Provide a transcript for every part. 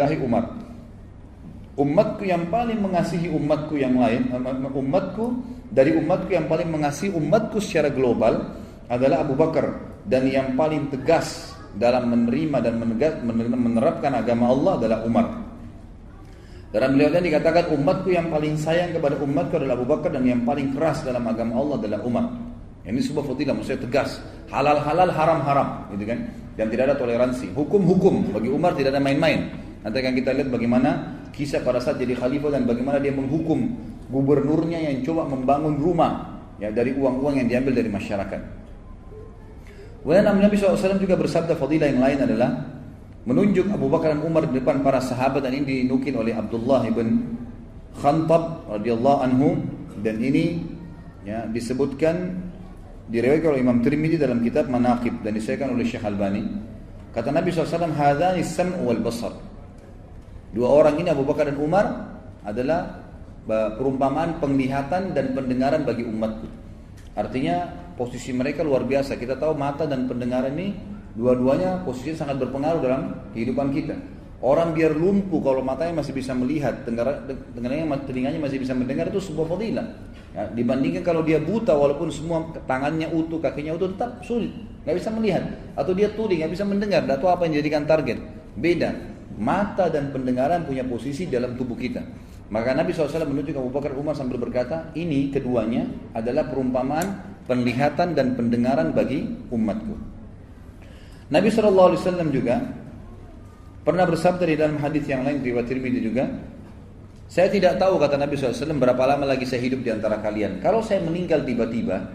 Fisabilillahi Umar. Umatku yang paling mengasihi umatku yang lain, dari umatku yang paling mengasihi umatku secara global adalah Abu Bakar, dan yang paling tegas dalam menerima dan menerapkan agama Allah adalah Umar. Dalam beliau tadi dikatakan umatku yang paling sayang kepada umatku adalah Abu Bakar, dan yang paling keras dalam agama Allah adalah Umar. Ini sebuah fadilah, maksudnya tegas, halal halal, haram haram, gitu kan? Dan tidak ada toleransi. Hukum bagi Umar tidak ada main-main. Nanti akan kita lihat bagaimana kisah pada saat jadi khalifah dan bagaimana dia menghukum gubernurnya yang coba membangun rumah ya dari uang-uang yang diambil dari masyarakat. Kemudian Nabi SAW juga bersabda, fadilah yang lain adalah menunjuk Abu Bakar dan Umar di depan para sahabat, dan ini dinukil oleh Abdullah ibn Khantab radhiyallahu anhu, dan ini ya disebutkan diriwayatkan oleh Imam Tirmidzi dalam kitab Manaqib dan disahihkan oleh Syekh Albani. Kata Nabi SAW, hadani sam' wal basar. Dua orang ini Abu Bakar dan Umar adalah perumpamaan penglihatan dan pendengaran bagi umatku. Artinya posisi mereka luar biasa. Kita tahu mata dan pendengaran ini dua-duanya posisinya sangat berpengaruh dalam kehidupan kita. Orang biar lumpuh kalau matanya masih bisa melihat, telinganya masih bisa mendengar, itu sebuah fadilah. Ya, dibandingkan kalau dia buta walaupun semua tangannya utuh, kakinya utuh, tetap sulit, nggak bisa melihat. Atau dia tuli, nggak bisa mendengar, nggak tahu apa yang dijadikan target. Beda. Mata dan pendengaran punya posisi dalam tubuh kita. Maka Nabi SAW menunjuk Abu Bakar Umar sambil berkata, ini keduanya adalah perumpamaan penglihatan dan pendengaran bagi umatku. Nabi SAW juga pernah bersabda di dalam hadis yang lain riwayat Tirmidzi juga, saya tidak tahu, kata Nabi SAW, berapa lama lagi saya hidup di antara kalian. Kalau saya meninggal tiba-tiba,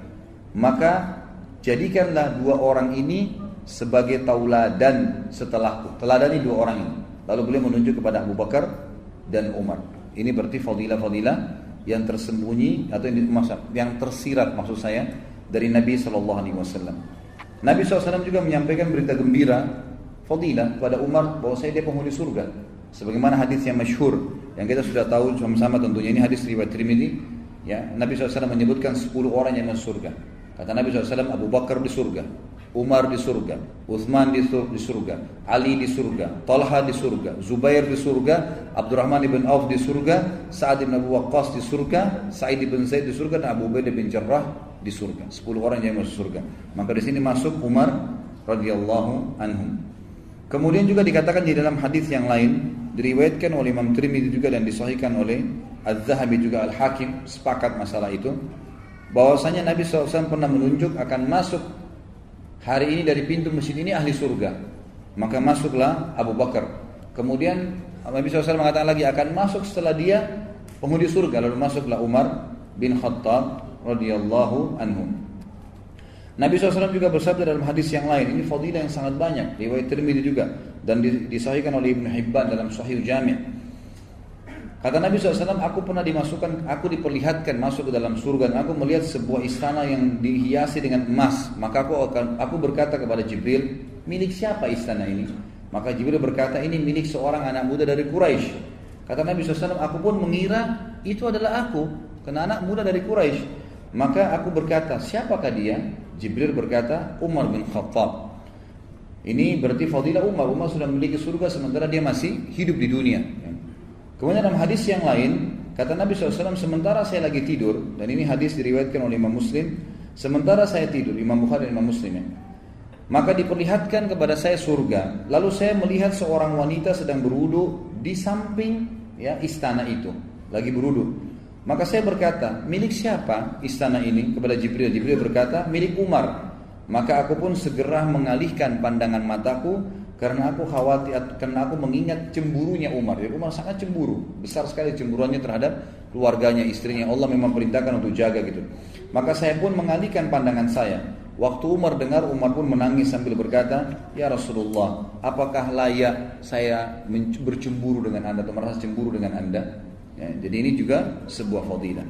maka jadikanlah dua orang ini sebagai tauladan setelahku. Teladani dua orang ini. Lalu beliau menunjuk kepada Abu Bakar dan Umar. Ini berarti fadilah-fadilah yang tersembunyi atau yang tersirat maksud saya dari Nabi SAW. Nabi SAW juga menyampaikan berita gembira fadilah kepada Umar bahwa dia penghuni surga. Sebagaimana hadis yang masyhur yang kita sudah tahu sama-sama tentunya, ini hadis riwayat Tirmidzi. Ya, Nabi SAW menyebutkan 10 orang yang masuk surga. Kata Nabi SAW, Abu Bakar di surga, Umar di surga, Uthman di surga, Ali di surga, Talha di surga, Zubair di surga, Abdurrahman ibn Auf di surga, Sa'ad ibn Abu Waqqas di surga, Sa'id ibn Zaid di surga, dan Abu Ubaidah bin Jarrah di surga. 10 orang yang masuk surga. Maka di sini masuk Umar radhiyallahu anhum. Kemudian juga dikatakan di dalam hadis yang lain, diriwayatkan oleh Imam Tirmidzi juga dan disahihkan oleh Az-Zahabi juga Al-Hakim, sepakat masalah itu, bahwasanya Nabi SAW pernah menunjuk akan masuk hari ini dari pintu masjid ini ahli surga. Maka masuklah Abu Bakar. Kemudian Nabi SAW mengatakan lagi akan masuk setelah dia penghuni surga. Lalu masuklah Umar bin Khattab radhiyallahu anhu. Nabi SAW juga bersabda dalam hadis yang lain, ini fadilah yang sangat banyak, riwayat Tirmidzi juga dan disahihkan oleh Ibnu Hibban dalam Sahih Jami'. Kata Nabi SAW, aku diperlihatkan masuk ke dalam surga, dan aku melihat sebuah istana yang dihiasi dengan emas. Maka aku berkata kepada Jibril, milik siapa istana ini? Maka Jibril berkata, ini milik seorang anak muda dari Quraisy. Kata Nabi SAW, aku pun mengira itu adalah aku, karena anak muda dari Quraisy. Maka aku berkata, siapakah dia? Jibril berkata, Umar bin Khattab. Ini berarti fadilah Umar. Umar sudah memiliki surga sementara dia masih hidup di dunia. Kemudian dalam hadis yang lain, kata Nabi SAW, sementara saya lagi tidur, dan ini hadis diriwayatkan oleh Imam Muslim, sementara saya tidur, Imam Bukhari dan Imam Muslim, maka diperlihatkan kepada saya surga. Lalu saya melihat seorang wanita sedang berwudu di samping istana itu, lagi berwudu. Maka saya berkata, milik siapa istana ini? Kepada Jibril. Jibril berkata, milik Umar. Maka aku pun segera mengalihkan pandangan mataku, karena aku khawatir, karena aku mengingat cemburunya Umar. Jadi Umar sangat cemburu, besar sekali cemburuannya terhadap keluarganya, istrinya. Allah memang perintahkan untuk jaga gitu. Maka saya pun mengalihkan pandangan saya. Waktu Umar dengar, Umar pun menangis sambil berkata, ya Rasulullah, apakah layak saya bercemburu dengan anda atau merasa cemburu dengan anda? Ya, jadi ini juga sebuah fadilah.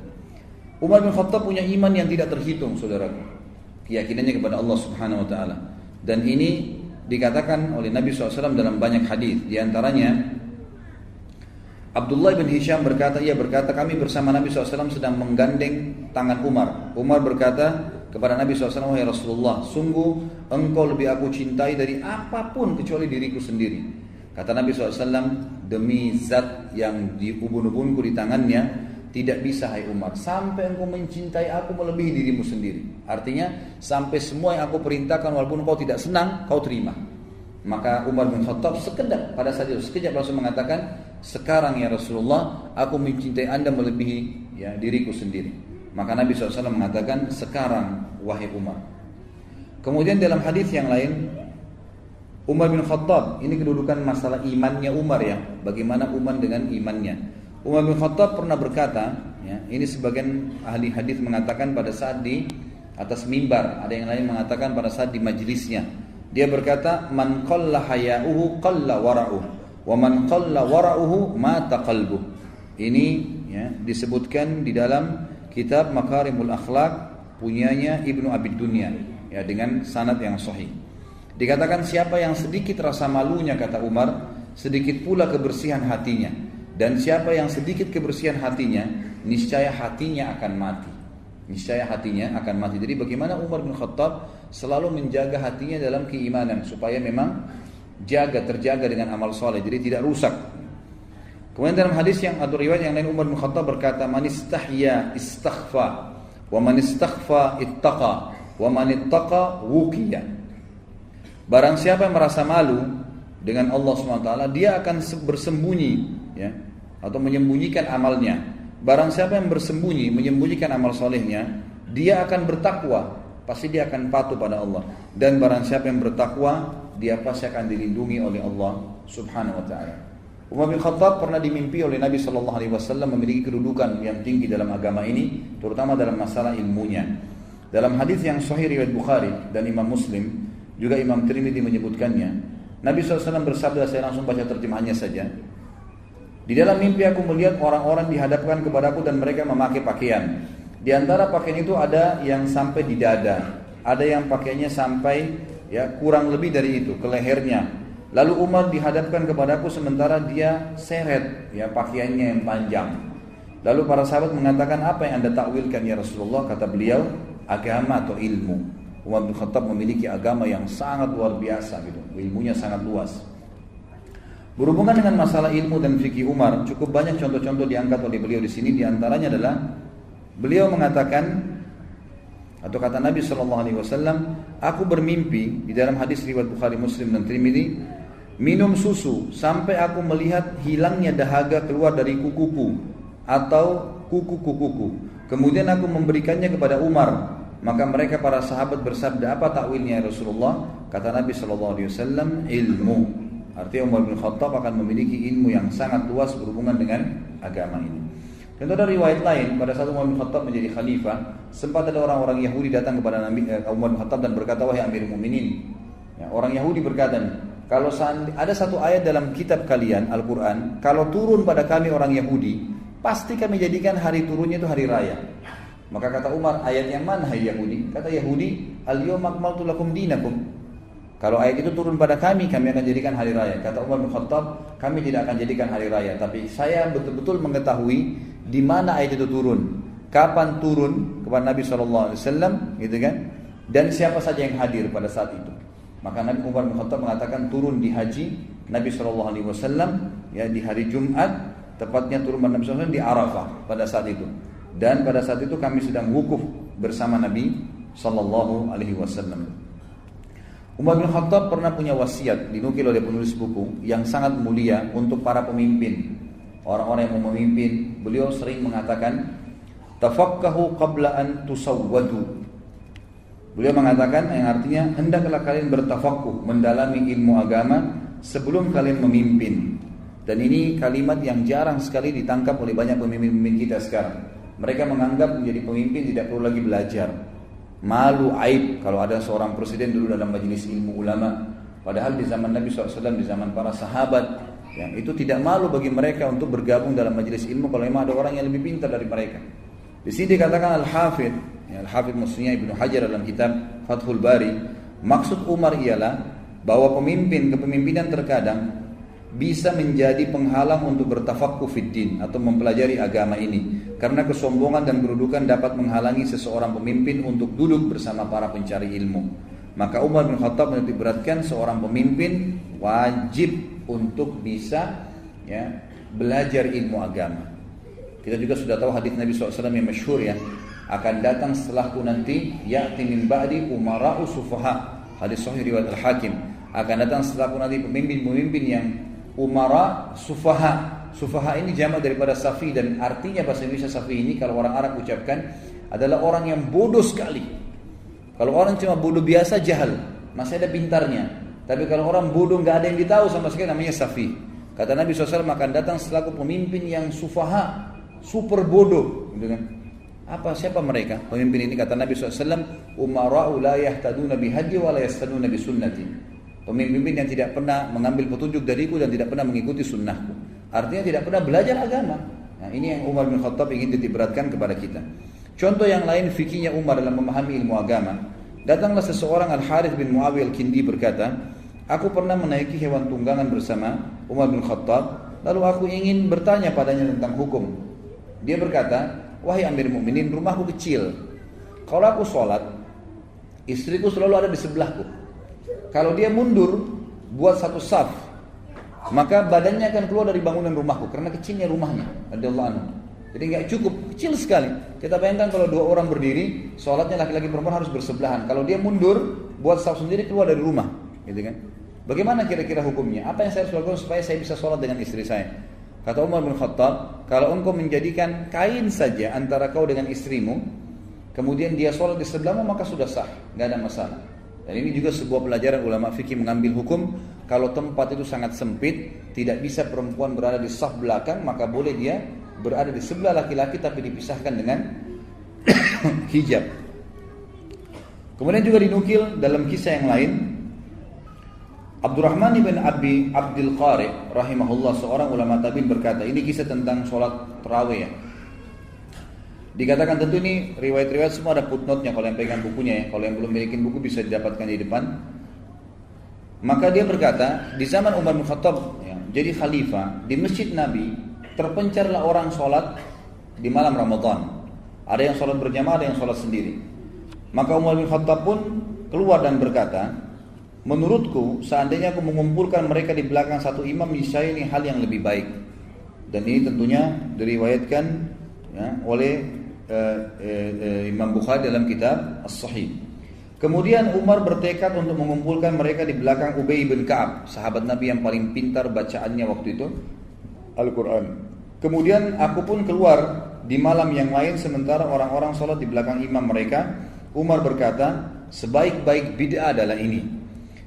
Umar bin Khattab punya iman yang tidak terhitung, saudaraku. Keyakinannya kepada Allah Subhanahu Wa Taala. Dan ini dikatakan oleh Nabi SAW dalam banyak hadis. Di antaranya Abdullah bin Hisham berkata, kami bersama Nabi SAW sedang menggandeng tangan Umar. Umar berkata kepada Nabi SAW, wahai Rasulullah, sungguh engkau lebih aku cintai dari apapun kecuali diriku sendiri. Kata Nabi SAW, demi zat yang di ubun-ubunku di tangannya, tidak bisa hai Umar sampai engkau mencintai aku melebihi dirimu sendiri. Artinya sampai semua yang aku perintahkan walaupun kau tidak senang, kau terima. Maka Umar bin Khattab sekejap pada saat itu langsung mengatakan, sekarang ya Rasulullah, aku mencintai anda melebihi ya diriku sendiri. Maka Nabi SAW mengatakan, sekarang wahai Umar. Kemudian dalam hadis yang lain, Umar bin Khattab, ini kedudukan masalah imannya Umar ya, bagaimana Umar dengan imannya. Umar bin Khattab pernah berkata, ya, ini sebagian ahli hadis mengatakan pada saat di atas mimbar, ada yang lain mengatakan pada saat di majelisnya. Dia berkata, man qalla haya'uhu qalla wara'uhu, wa man qalla wara'uhu mata qalbuh. Ini ya, disebutkan di dalam kitab Makarimul Akhlaq punyanya Ibnu Abi Dunya ya, dengan sanad yang sahih. Dikatakan siapa yang sedikit rasa malunya, kata Umar, sedikit pula kebersihan hatinya. Dan siapa yang sedikit kebersihan hatinya, niscaya hatinya akan mati. Niscaya hatinya akan mati. Jadi bagaimana Umar bin Khattab selalu menjaga hatinya dalam keimanan supaya memang terjaga dengan amal soleh, jadi tidak rusak. Kemudian dalam hadis yang atau riwayat yang lain, Umar bin Khattab berkata, man istahya istaghfa, wa man istaghfa ittaqa, wa man ittaqa wuqiya. Barang siapa yang merasa malu dengan Allah SWT, dia akan bersembunyi ya, atau menyembunyikan amalnya. Barang siapa yang bersembunyi, menyembunyikan amal solehnya, dia akan bertakwa, pasti dia akan patuh pada Allah. Dan barang siapa yang bertakwa, dia pasti akan dilindungi oleh Allah Subhanahu wa ta'ala. Umar bin Khattab pernah dimimpi oleh Nabi SAW memiliki kedudukan yang tinggi dalam agama ini, terutama dalam masalah ilmunya. Dalam hadis yang sahih riwayat Bukhari dan Imam Muslim, juga Imam Tirmidzi menyebutkannya, Nabi SAW bersabda, saya langsung baca terjemahannya saja. Di dalam mimpi aku melihat orang-orang dihadapkan kepadaku dan mereka memakai pakaian. Di antara pakaian itu ada yang sampai di dada, ada yang pakaiannya sampai ya kurang lebih dari itu ke lehernya. Lalu Umar dihadapkan kepadaku sementara dia seret ya pakaiannya yang panjang. Lalu para sahabat mengatakan, apa yang anda takwilkan ya Rasulullah? Kata beliau, agama atau ilmu. Umar bin Khattab memiliki agama yang sangat luar biasa gitu, ilmunya sangat luas. Berhubungan dengan masalah ilmu dan fikih Umar, cukup banyak contoh-contoh diangkat oleh beliau di sini. Di antaranya adalah beliau mengatakan, atau kata Nabi SAW, aku bermimpi di dalam hadis riwayat Bukhari, Muslim dan Tirmidzi, minum susu sampai aku melihat hilangnya dahaga keluar dari kukuku atau kuku-kukuku. Kemudian aku memberikannya kepada Umar. Maka mereka para sahabat bersabda, apa takwilnya ya Rasulullah? Kata Nabi SAW, ilmu. Artinya Umar bin Khattab akan memiliki ilmu yang sangat luas berhubungan dengan agama ini. Dan ada riwayat lain, pada saat Umar bin Khattab menjadi khalifah, sempat ada orang-orang Yahudi datang kepada Nabi Umar bin Khattab dan berkata, wahai Amirul Mukminin, ya, orang Yahudi berkata, kalau ada satu ayat dalam kitab kalian Al-Quran, kalau turun pada kami orang Yahudi, pasti kami jadikan hari turunnya itu hari raya. Maka kata Umar, ayat yang mana hai Yahudi? Kata Yahudi, al-yawma akmaltu lakum dinakum. Kalau ayat itu turun pada kami akan jadikan hari raya. Kata Umar bin Khattab, kami tidak akan jadikan hari raya, tapi saya betul-betul mengetahui di mana ayat itu turun, kapan turun kepada Nabi SAW, gitu kan? Dan siapa saja yang hadir pada saat itu. Maka Nabi Umar bin Khattab mengatakan turun di haji Nabi SAW, ya di hari Jumat, tepatnya turun pada Nabi SAW di Arafah pada saat itu. Dan pada saat itu kami sedang wukuf bersama Nabi SAW. Umar bin Khattab pernah punya wasiat dinukil oleh penulis buku yang sangat mulia untuk para pemimpin, orang-orang yang mau memimpin. Beliau sering mengatakan, tafakkahu qabla an tusawwadu. Beliau mengatakan yang artinya, hendaklah kalian bertafakkuh, mendalami ilmu agama sebelum kalian memimpin. Dan ini kalimat yang jarang sekali ditangkap oleh banyak pemimpin-pemimpin kita sekarang. Mereka menganggap menjadi pemimpin tidak perlu lagi belajar. Malu, aib kalau ada seorang presiden dulu dalam majelis ilmu ulama. Padahal di zaman Nabi SAW, di zaman para sahabat, yang itu tidak malu bagi mereka untuk bergabung dalam majelis ilmu kalau memang ada orang yang lebih pintar dari mereka. Di sini dikatakan Al-Hafidh, ya, Al-Hafidh maksudnya Ibnu Hajar dalam kitab Fathul Bari, maksud Umar ialah bahwa kepemimpinan terkadang bisa menjadi penghalang untuk bertafaqquh fid din atau mempelajari agama ini, karena kesombongan dan kedudukan dapat menghalangi seseorang pemimpin untuk duduk bersama para pencari ilmu. Maka Umar bin Khattab menitikberatkan seorang pemimpin wajib untuk bisa ya, belajar ilmu agama. Kita juga sudah tahu hadis Nabi SAW yang masyhur ya, akan datang setelahku nanti ya'ti min ba'di umara'u sufaha. Hadis sahih riwayat Al-Hakim. Akan datang setelahku nanti pemimpin-pemimpin yang umara sufaha. Sufaha ini jamak daripada safi, dan artinya bahasa Indonesia safi ini kalau orang Arab ucapkan adalah orang yang bodoh sekali. Kalau orang cuma bodoh biasa, jahal, masih ada pintarnya. Tapi kalau orang bodoh nggak ada yang ditahu sama sekali, namanya safi. Kata Nabi SAW, akan datang setelahku pemimpin yang sufaha, super bodoh, gitu kan? Siapa mereka? Pemimpin ini kata Nabi SAW, umara'u la yahtaduna bihadi wa la yastaduna bisunnati. Pemimpin yang tidak pernah mengambil petunjuk dariku dan tidak pernah mengikuti sunnahku. Artinya tidak pernah belajar agama. Nah, ini yang Umar bin Khattab ingin ditiberatkan kepada kita. Contoh yang lain fikihnya Umar dalam memahami ilmu agama. Datanglah seseorang Al-Harith bin Muawiyah Al-Kindi berkata, aku pernah menaiki hewan tunggangan bersama Umar bin Khattab, lalu aku ingin bertanya padanya tentang hukum. Dia berkata, wahai Amir Mukminin, rumahku kecil. Kalau aku sholat, istriku selalu ada di sebelahku. Kalau dia mundur, buat satu saf, maka badannya akan keluar dari bangunan rumahku, karena kecilnya rumahnya, radhiyallahu anhu. Jadi nggak cukup, kecil sekali. Kita bayangkan kalau dua orang berdiri, sholatnya laki-laki perempuan harus bersebelahan. Kalau dia mundur, buat saf sendiri keluar dari rumah, gitu kan? Bagaimana kira-kira hukumnya? Apa yang saya harus lakukan supaya saya bisa sholat dengan istri saya? Kata Umar bin Khattab, kalau engkau menjadikan kain saja antara kau dengan istrimu, kemudian dia sholat di sebelahmu, maka sudah sah, nggak ada masalah. Dan ini juga sebuah pelajaran ulama fikih mengambil hukum, kalau tempat itu sangat sempit, tidak bisa perempuan berada di saf belakang, maka boleh dia berada di sebelah laki-laki tapi dipisahkan dengan hijab. Kemudian juga dinukil dalam kisah yang lain, Abdurrahman bin Abi Abdul Qari rahimahullah, seorang ulama tabi'in berkata, ini kisah tentang sholat tarawih ya. Dikatakan tentu ini riwayat-riwayat semua ada footnote-nya kalau yang pegang bukunya ya. Kalau yang belum memiliki buku bisa didapatkan di depan. Maka dia berkata, di zaman Umar bin Khattab ya, jadi khalifah, di masjid Nabi terpencarlah orang sholat di malam Ramadan. Ada yang sholat berjamaah, ada yang sholat sendiri. Maka Umar bin Khattab pun keluar dan berkata, menurutku seandainya aku mengumpulkan mereka di belakang satu imam, niscaya ini hal yang lebih baik. Dan ini tentunya diriwayatkan ya, oleh Imam Bukhari dalam kitab As-Sahih. Kemudian Umar bertekad untuk mengumpulkan mereka di belakang Ubay bin Ka'ab, sahabat Nabi yang paling pintar bacaannya waktu itu Al-Quran. Kemudian aku pun keluar di malam yang lain sementara orang-orang sholat di belakang imam mereka. Umar berkata, sebaik-baik bid'ah adalah ini.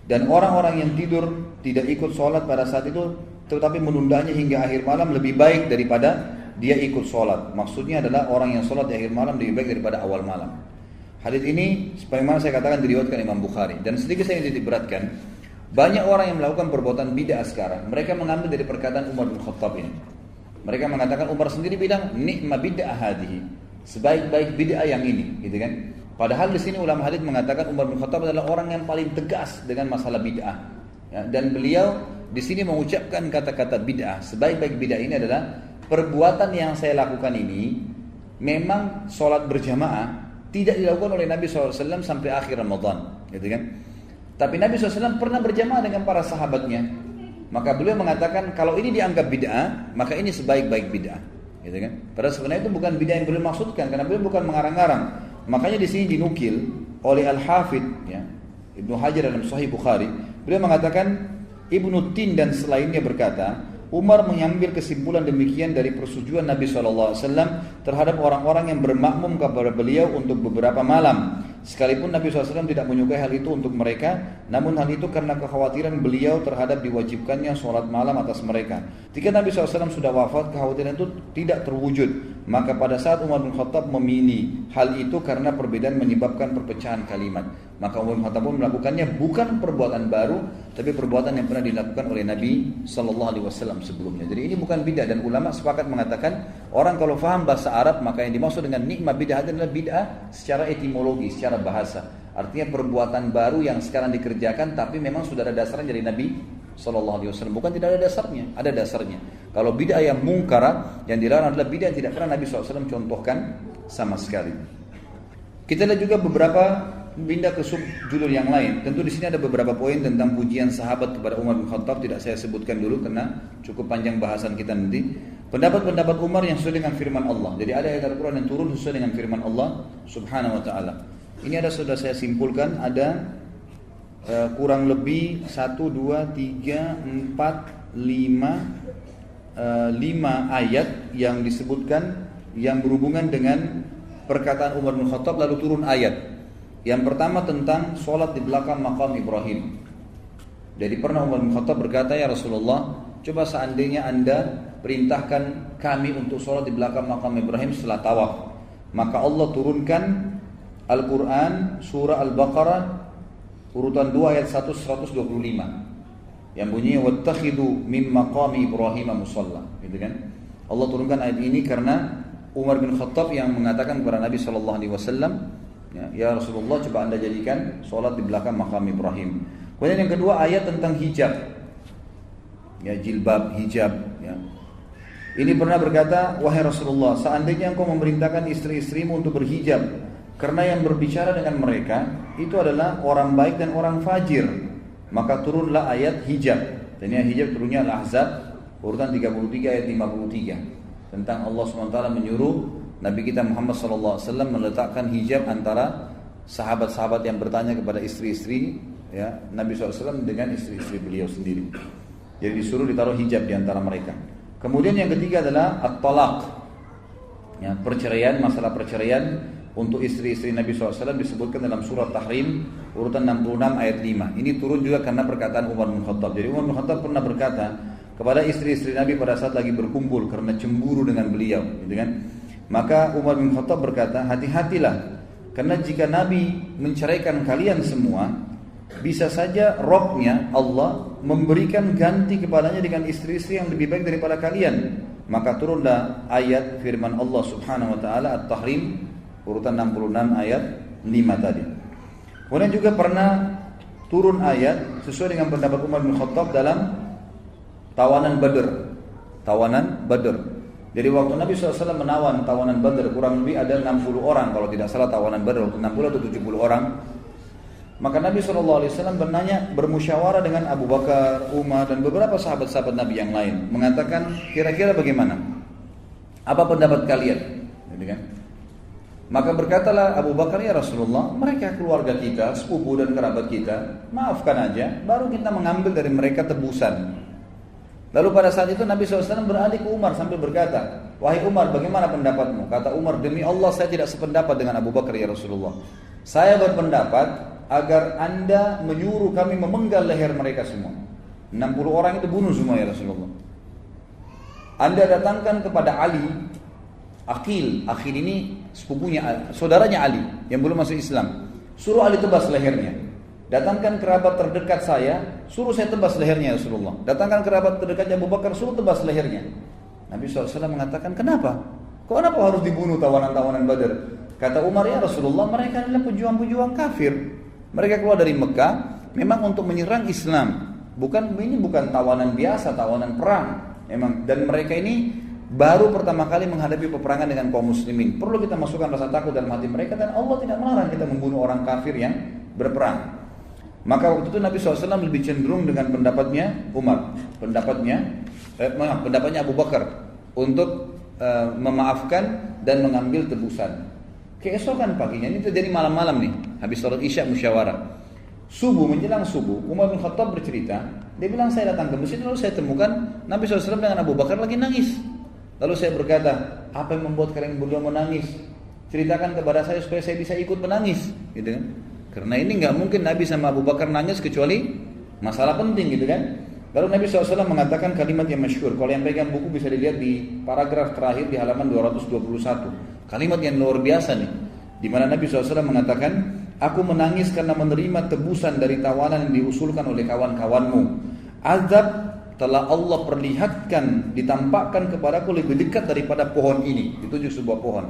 Dan orang-orang yang tidur tidak ikut sholat pada saat itu, tetapi menundanya hingga akhir malam lebih baik daripada dia ikut sholat. Maksudnya adalah orang yang sholat di akhir malam lebih baik daripada awal malam. Hadis ini sebagaimana saya katakan diriwayatkan Imam Bukhari. Dan sedikit saya ingin beratkan, banyak orang yang melakukan perbuatan bid'ah sekarang, mereka mengambil dari perkataan Umar bin Khattab ini. Mereka mengatakan, Umar sendiri bilang, ni'ma bid'ah hadihi, sebaik-baik bid'ah yang ini, gitu kan? Padahal di sini ulama hadis mengatakan Umar bin Khattab adalah orang yang paling tegas dengan masalah bid'ah. Ya, dan beliau di sini mengucapkan kata-kata bid'ah. Sebaik-baik bid'ah ini adalah perbuatan yang saya lakukan ini memang sholat berjamaah tidak dilakukan oleh Nabi SAW sampai akhir Ramadan, gitu kan? Tapi Nabi SAW pernah berjamaah dengan para sahabatnya. Maka beliau mengatakan kalau ini dianggap bid'ah, maka ini sebaik-baik bid'ah, gitu kan? Padahal sebenarnya itu bukan bid'ah yang beliau maksudkan, karena beliau bukan mengarang-arang. Makanya di sini dinukil oleh Al-Hafidh ya, Ibnu Hajar dalam Sahih Bukhari, beliau mengatakan Ibnu Tin dan selainnya berkata, Umar mengambil kesimpulan demikian dari persetujuan Nabi SAW terhadap orang-orang yang bermakmum kepada beliau untuk beberapa malam. Sekalipun Nabi SAW tidak menyukai hal itu untuk mereka, namun hal itu karena kekhawatiran beliau terhadap diwajibkannya sholat malam atas mereka. Ketika Nabi SAW sudah wafat, kekhawatiran itu tidak terwujud. Maka pada saat Umar bin Khattab memilih hal itu karena perbedaan menyebabkan perpecahan kalimat. Maka Umar bin Khattab pun melakukannya bukan perbuatan baru, tapi perbuatan yang pernah dilakukan oleh Nabi SAW sebelumnya. Jadi ini bukan bid'ah, dan ulama sepakat mengatakan orang kalau faham bahasa Arab, maka yang dimaksud dengan nikmah bid'ah adalah bid'ah secara etimologi, secara bahasa. Artinya perbuatan baru yang sekarang dikerjakan tapi memang sudah ada dasarnya dari Nabi SAW. Bukan tidak ada dasarnya, ada dasarnya. Kalau bid'ah yang mungkara, yang dilarang adalah bid'ah yang tidak pernah Nabi SAW contohkan sama sekali. Kita lihat juga beberapa pindah ke subjudul yang lain. Tentu di sini ada beberapa poin tentang pujian sahabat kepada Umar bin Khattab, tidak saya sebutkan dulu karena cukup panjang bahasan kita nanti. Pendapat-pendapat Umar yang sesuai dengan firman Allah. Jadi ada ayat Al-Quran yang turun sesuai dengan firman Allah Subhanahu wa taala. Ini ada sudah saya simpulkan, ada kurang lebih 1 2 3 4 5 ayat yang disebutkan yang berhubungan dengan perkataan Umar bin Khattab, lalu turun ayat. Yang pertama tentang sholat di belakang makam Ibrahim. Jadi pernah Umar bin Khattab berkata, ya Rasulullah, coba seandainya Anda perintahkan kami untuk sholat di belakang makam Ibrahim setelah tawaf, maka Allah turunkan Al-Quran surah Al-Baqarah urutan 2 ayat 125 yang bunyinya wattakhidu min maqami Ibrahim musalla, gitu kan. Allah turunkan ayat ini karena Umar bin Khattab yang mengatakan kepada Nabi SAW, ya Rasulullah, coba Anda jadikan sholat di belakang makam Ibrahim. Kemudian yang kedua ayat tentang hijab, ya jilbab, hijab, ya. Ini pernah berkata, wahai Rasulullah, seandainya engkau memerintahkan istri-istrimu untuk berhijab, karena yang berbicara dengan mereka itu adalah orang baik dan orang fajir, maka turunlah ayat hijab. Dan yang hijab turunnya Al-Ahzab urutan 33 ayat 53 tentang Allah SWT menyuruh Nabi kita Muhammad SAW meletakkan hijab antara sahabat-sahabat yang bertanya kepada istri-istri, ya, Nabi SAW dengan istri-istri beliau sendiri. Jadi disuruh ditaruh hijab di antara mereka. Kemudian yang ketiga adalah at-talaq, ya, perceraian, masalah perceraian untuk istri-istri Nabi SAW disebutkan dalam surat Tahrim urutan 66 ayat 5. Ini turun juga karena perkataan Umar bin Khattab. Jadi Umar bin Khattab pernah berkata kepada istri-istri Nabi pada saat lagi berkumpul karena cemburu dengan beliau, gitu kan. Maka Umar bin Khattab berkata, hati-hatilah, karena jika Nabi menceraikan kalian semua, bisa saja Rabb-nya Allah memberikan ganti kepadanya dengan istri-istri yang lebih baik daripada kalian. Maka turunlah ayat firman Allah Subhanahu wa taala At-Tahrim urutan 66 ayat 5 tadi. Kemudian juga pernah turun ayat sesuai dengan pendapat Umar bin Khattab dalam tawanan Badr. Jadi waktu Nabi SAW menawan tawanan Badr, kurang lebih ada 60 orang kalau tidak salah tawanan Badr, 60 atau 70 orang. Maka Nabi SAW bermusyawarah dengan Abu Bakar, Umar dan beberapa sahabat-sahabat Nabi yang lain, mengatakan kira-kira bagaimana? Apa pendapat kalian? Gitu kan? Maka berkatalah Abu Bakar, ya Rasulullah, mereka keluarga kita, sepupu dan kerabat kita, maafkan aja, baru kita mengambil dari mereka tebusan. Lalu pada saat itu Nabi SAW beralih ke Umar sambil berkata, wahai Umar, bagaimana pendapatmu? Kata Umar, demi Allah saya tidak sependapat dengan Abu Bakar, ya Rasulullah. Saya berpendapat agar Anda menyuruh kami memenggal leher mereka semua. 60 orang itu bunuh semua, ya Rasulullah. Anda datangkan kepada Ali, Aqil ini sepupunya, saudaranya Ali yang belum masuk Islam. Suruh Ali tebas lehernya. Datangkan kerabat terdekat saya, suruh saya tebas lehernya, ya Rasulullah. Datangkan kerabat terdekatnya Abu Bakar, suruh tebas lehernya. Nabi SAW mengatakan, kenapa harus dibunuh tawanan-tawanan Badar? Kata Umar, ya Rasulullah, mereka adalah pejuang-pejuang kafir. Mereka keluar dari Mekah memang untuk menyerang Islam. Ini bukan tawanan biasa, tawanan perang. Dan mereka ini baru pertama kali menghadapi peperangan dengan kaum muslimin. Perlu kita masukkan rasa takut dalam hati mereka, dan Allah tidak melarang kita membunuh orang kafir yang berperang. Maka waktu itu Nabi SAW lebih cenderung dengan pendapatnya Umar, pendapatnya Abu Bakar untuk memaafkan dan mengambil tebusan. Keesokan paginya, ini terjadi malam-malam nih, habis sholat Isya musyawarah. Menjelang subuh, Umar bin Khattab bercerita, dia bilang, saya datang ke masjid, lalu saya temukan Nabi SAW dengan Abu Bakar lagi nangis. Lalu saya berkata, apa yang membuat kalian berdua menangis? Ceritakan kepada saya supaya saya bisa ikut menangis, gitu kan? Karena ini nggak mungkin Nabi sama Abu Bakar nangis kecuali masalah penting, gitu kan? Lalu Nabi SAW mengatakan kalimat yang masyhur. Kalau yang pegang buku bisa dilihat di paragraf terakhir di halaman 221. Kalimat yang luar biasa nih, di mana Nabi SAW mengatakan, aku menangis karena menerima tebusan dari tawanan yang diusulkan oleh kawan-kawanmu. Azab telah Allah perlihatkan, ditampakkan kepadaku lebih dekat daripada pohon ini. Ditunjuk sebuah pohon.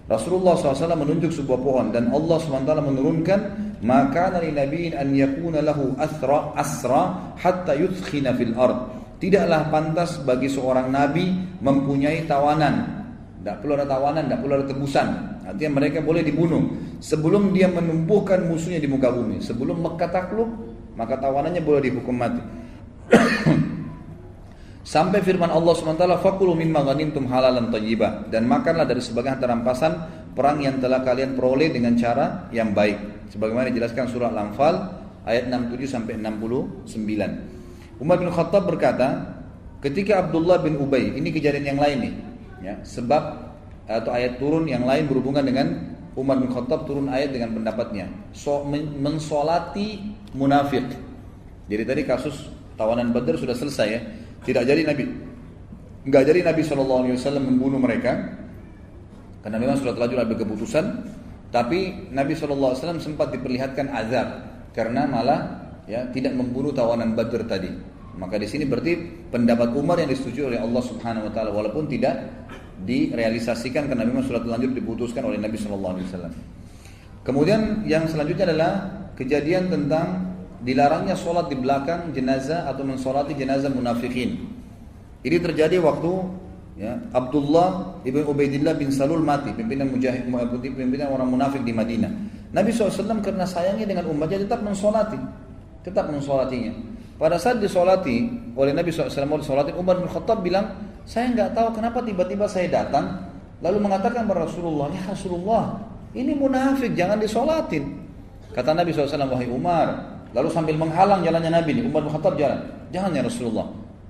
Rasulullah SAW menunjuk sebuah pohon, dan Allah SWT menurunkan, maka nali nabiin an yakuna lahu asra hatta yudkhina fil ard. Tidaklah pantas bagi seorang nabi mempunyai tawanan. Tidak perlu ada tawanan, tidak perlu ada tebusan. Artinya mereka boleh dibunuh sebelum dia menumbuhkan musuhnya di muka bumi. Sebelum Mekah takluk, maka tawanannya boleh dihukum mati. Sampai firman Allah SWT, fakulu mimma ghanimtum halalan thayyibah, dan makanlah dari sebagian harta rampasan perang yang telah kalian peroleh dengan cara yang baik. Sebagaimana dijelaskan surah Al-Anfal ayat 67 sampai 69. Umar bin Khattab berkata, ketika Abdullah bin Ubay, ini kejadian yang lain nih, ya, sebab atau ayat turun yang lain berhubungan dengan Umar bin Khattab, turun ayat dengan pendapatnya, mensolati munafik. Jadi tadi kasus tawanan Badar sudah selesai ya. Tidak jadi nggak jadi Nabi SAW membunuh mereka karena memang sudah telah ada keputusan. Tapi Nabi SAW sempat diperlihatkan azab karena malah ya tidak membunuh tawanan Badar tadi. Maka di sini berarti pendapat Umar yang disetujui oleh Allah Subhanahu Wa Taala walaupun tidak direalisasikan karena memang sudah terlanjur diputuskan oleh Nabi SAW. Kemudian yang selanjutnya adalah kejadian tentang dilarangnya sholat di belakang jenazah atau mensolati jenazah munafikin. Ini terjadi waktu ya, Abdullah ibn Ubaidillah bin Salul mati, pimpinan orang munafik di Madinah. Nabi SAW karena sayangnya dengan umatnya tetap mensolatinya. Pada saat disolati oleh Nabi SAW, Umar bin Khattab bilang, saya nggak tahu kenapa tiba-tiba saya datang lalu mengatakan kepada Rasulullah, ya Rasulullah, ini munafik, jangan disolatin. Kata Nabi SAW, wahai Umar. Lalu sambil menghalang jalannya Nabi ini, Umar bin Khattab jalan. Jangan ya Rasulullah.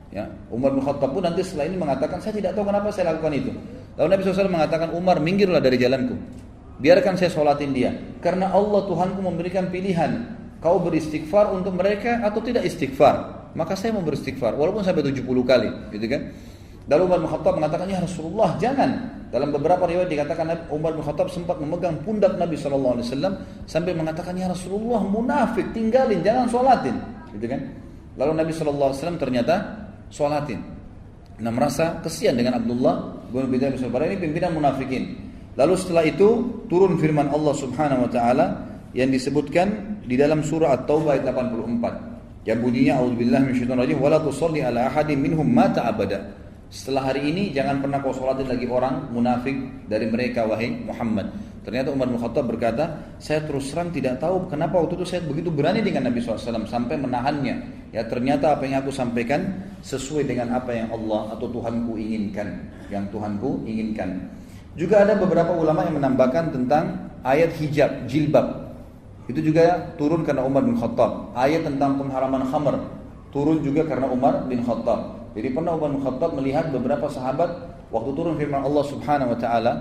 Ya, Umar bin Khattab pun nanti setelah ini mengatakan, saya tidak tahu kenapa saya lakukan itu. Lalu Nabi SAW mengatakan, Umar, minggirlah dari jalanku. Biarkan saya sholatin dia. Karena Allah Tuhanku memberikan pilihan. Kau beristighfar untuk mereka atau tidak istighfar. Maka saya mau beristighfar, walaupun sampai 70 kali. Gitu kan? Lalu Umar bin Khattab mengatakan, ya Rasulullah, jangan. Dalam beberapa riwayat dikatakan Umar bin Khattab sempat memegang pundak Nabi SAW sampai mengatakan, ya Rasulullah, munafik, tinggalin, jangan sholatin. Gitu kan? Lalu Nabi SAW ternyata sholatin. Nah, merasa kesian dengan Abdullah bin Ubay bin Salul, ini pimpinan munafikin. Lalu setelah itu turun firman Allah Subhanahu Wa Taala yang disebutkan di dalam surah At-Taubah ayat 84. Yang bunyinya, a'udzubillahi minasyaitonir rajim, wala tusalli ala ahadin minhum mata abada. Setelah hari ini jangan pernah kau sholatin lagi orang munafik dari mereka, wahai Muhammad. Ternyata Umar bin Khattab berkata, saya terus terang tidak tahu kenapa waktu itu saya begitu berani dengan Nabi SAW sampai menahannya. Ya, ternyata apa yang aku sampaikan sesuai dengan apa yang Allah atau Tuhanku inginkan, yang Tuhanku inginkan. Juga ada beberapa ulama yang menambahkan tentang ayat hijab, jilbab. Itu juga turun karena Umar bin Khattab. Ayat tentang pengharaman khamr turun juga karena Umar bin Khattab. Jadi pernah Umar bin Khattab melihat beberapa sahabat waktu turun firman Allah Subhanahu Wa Taala,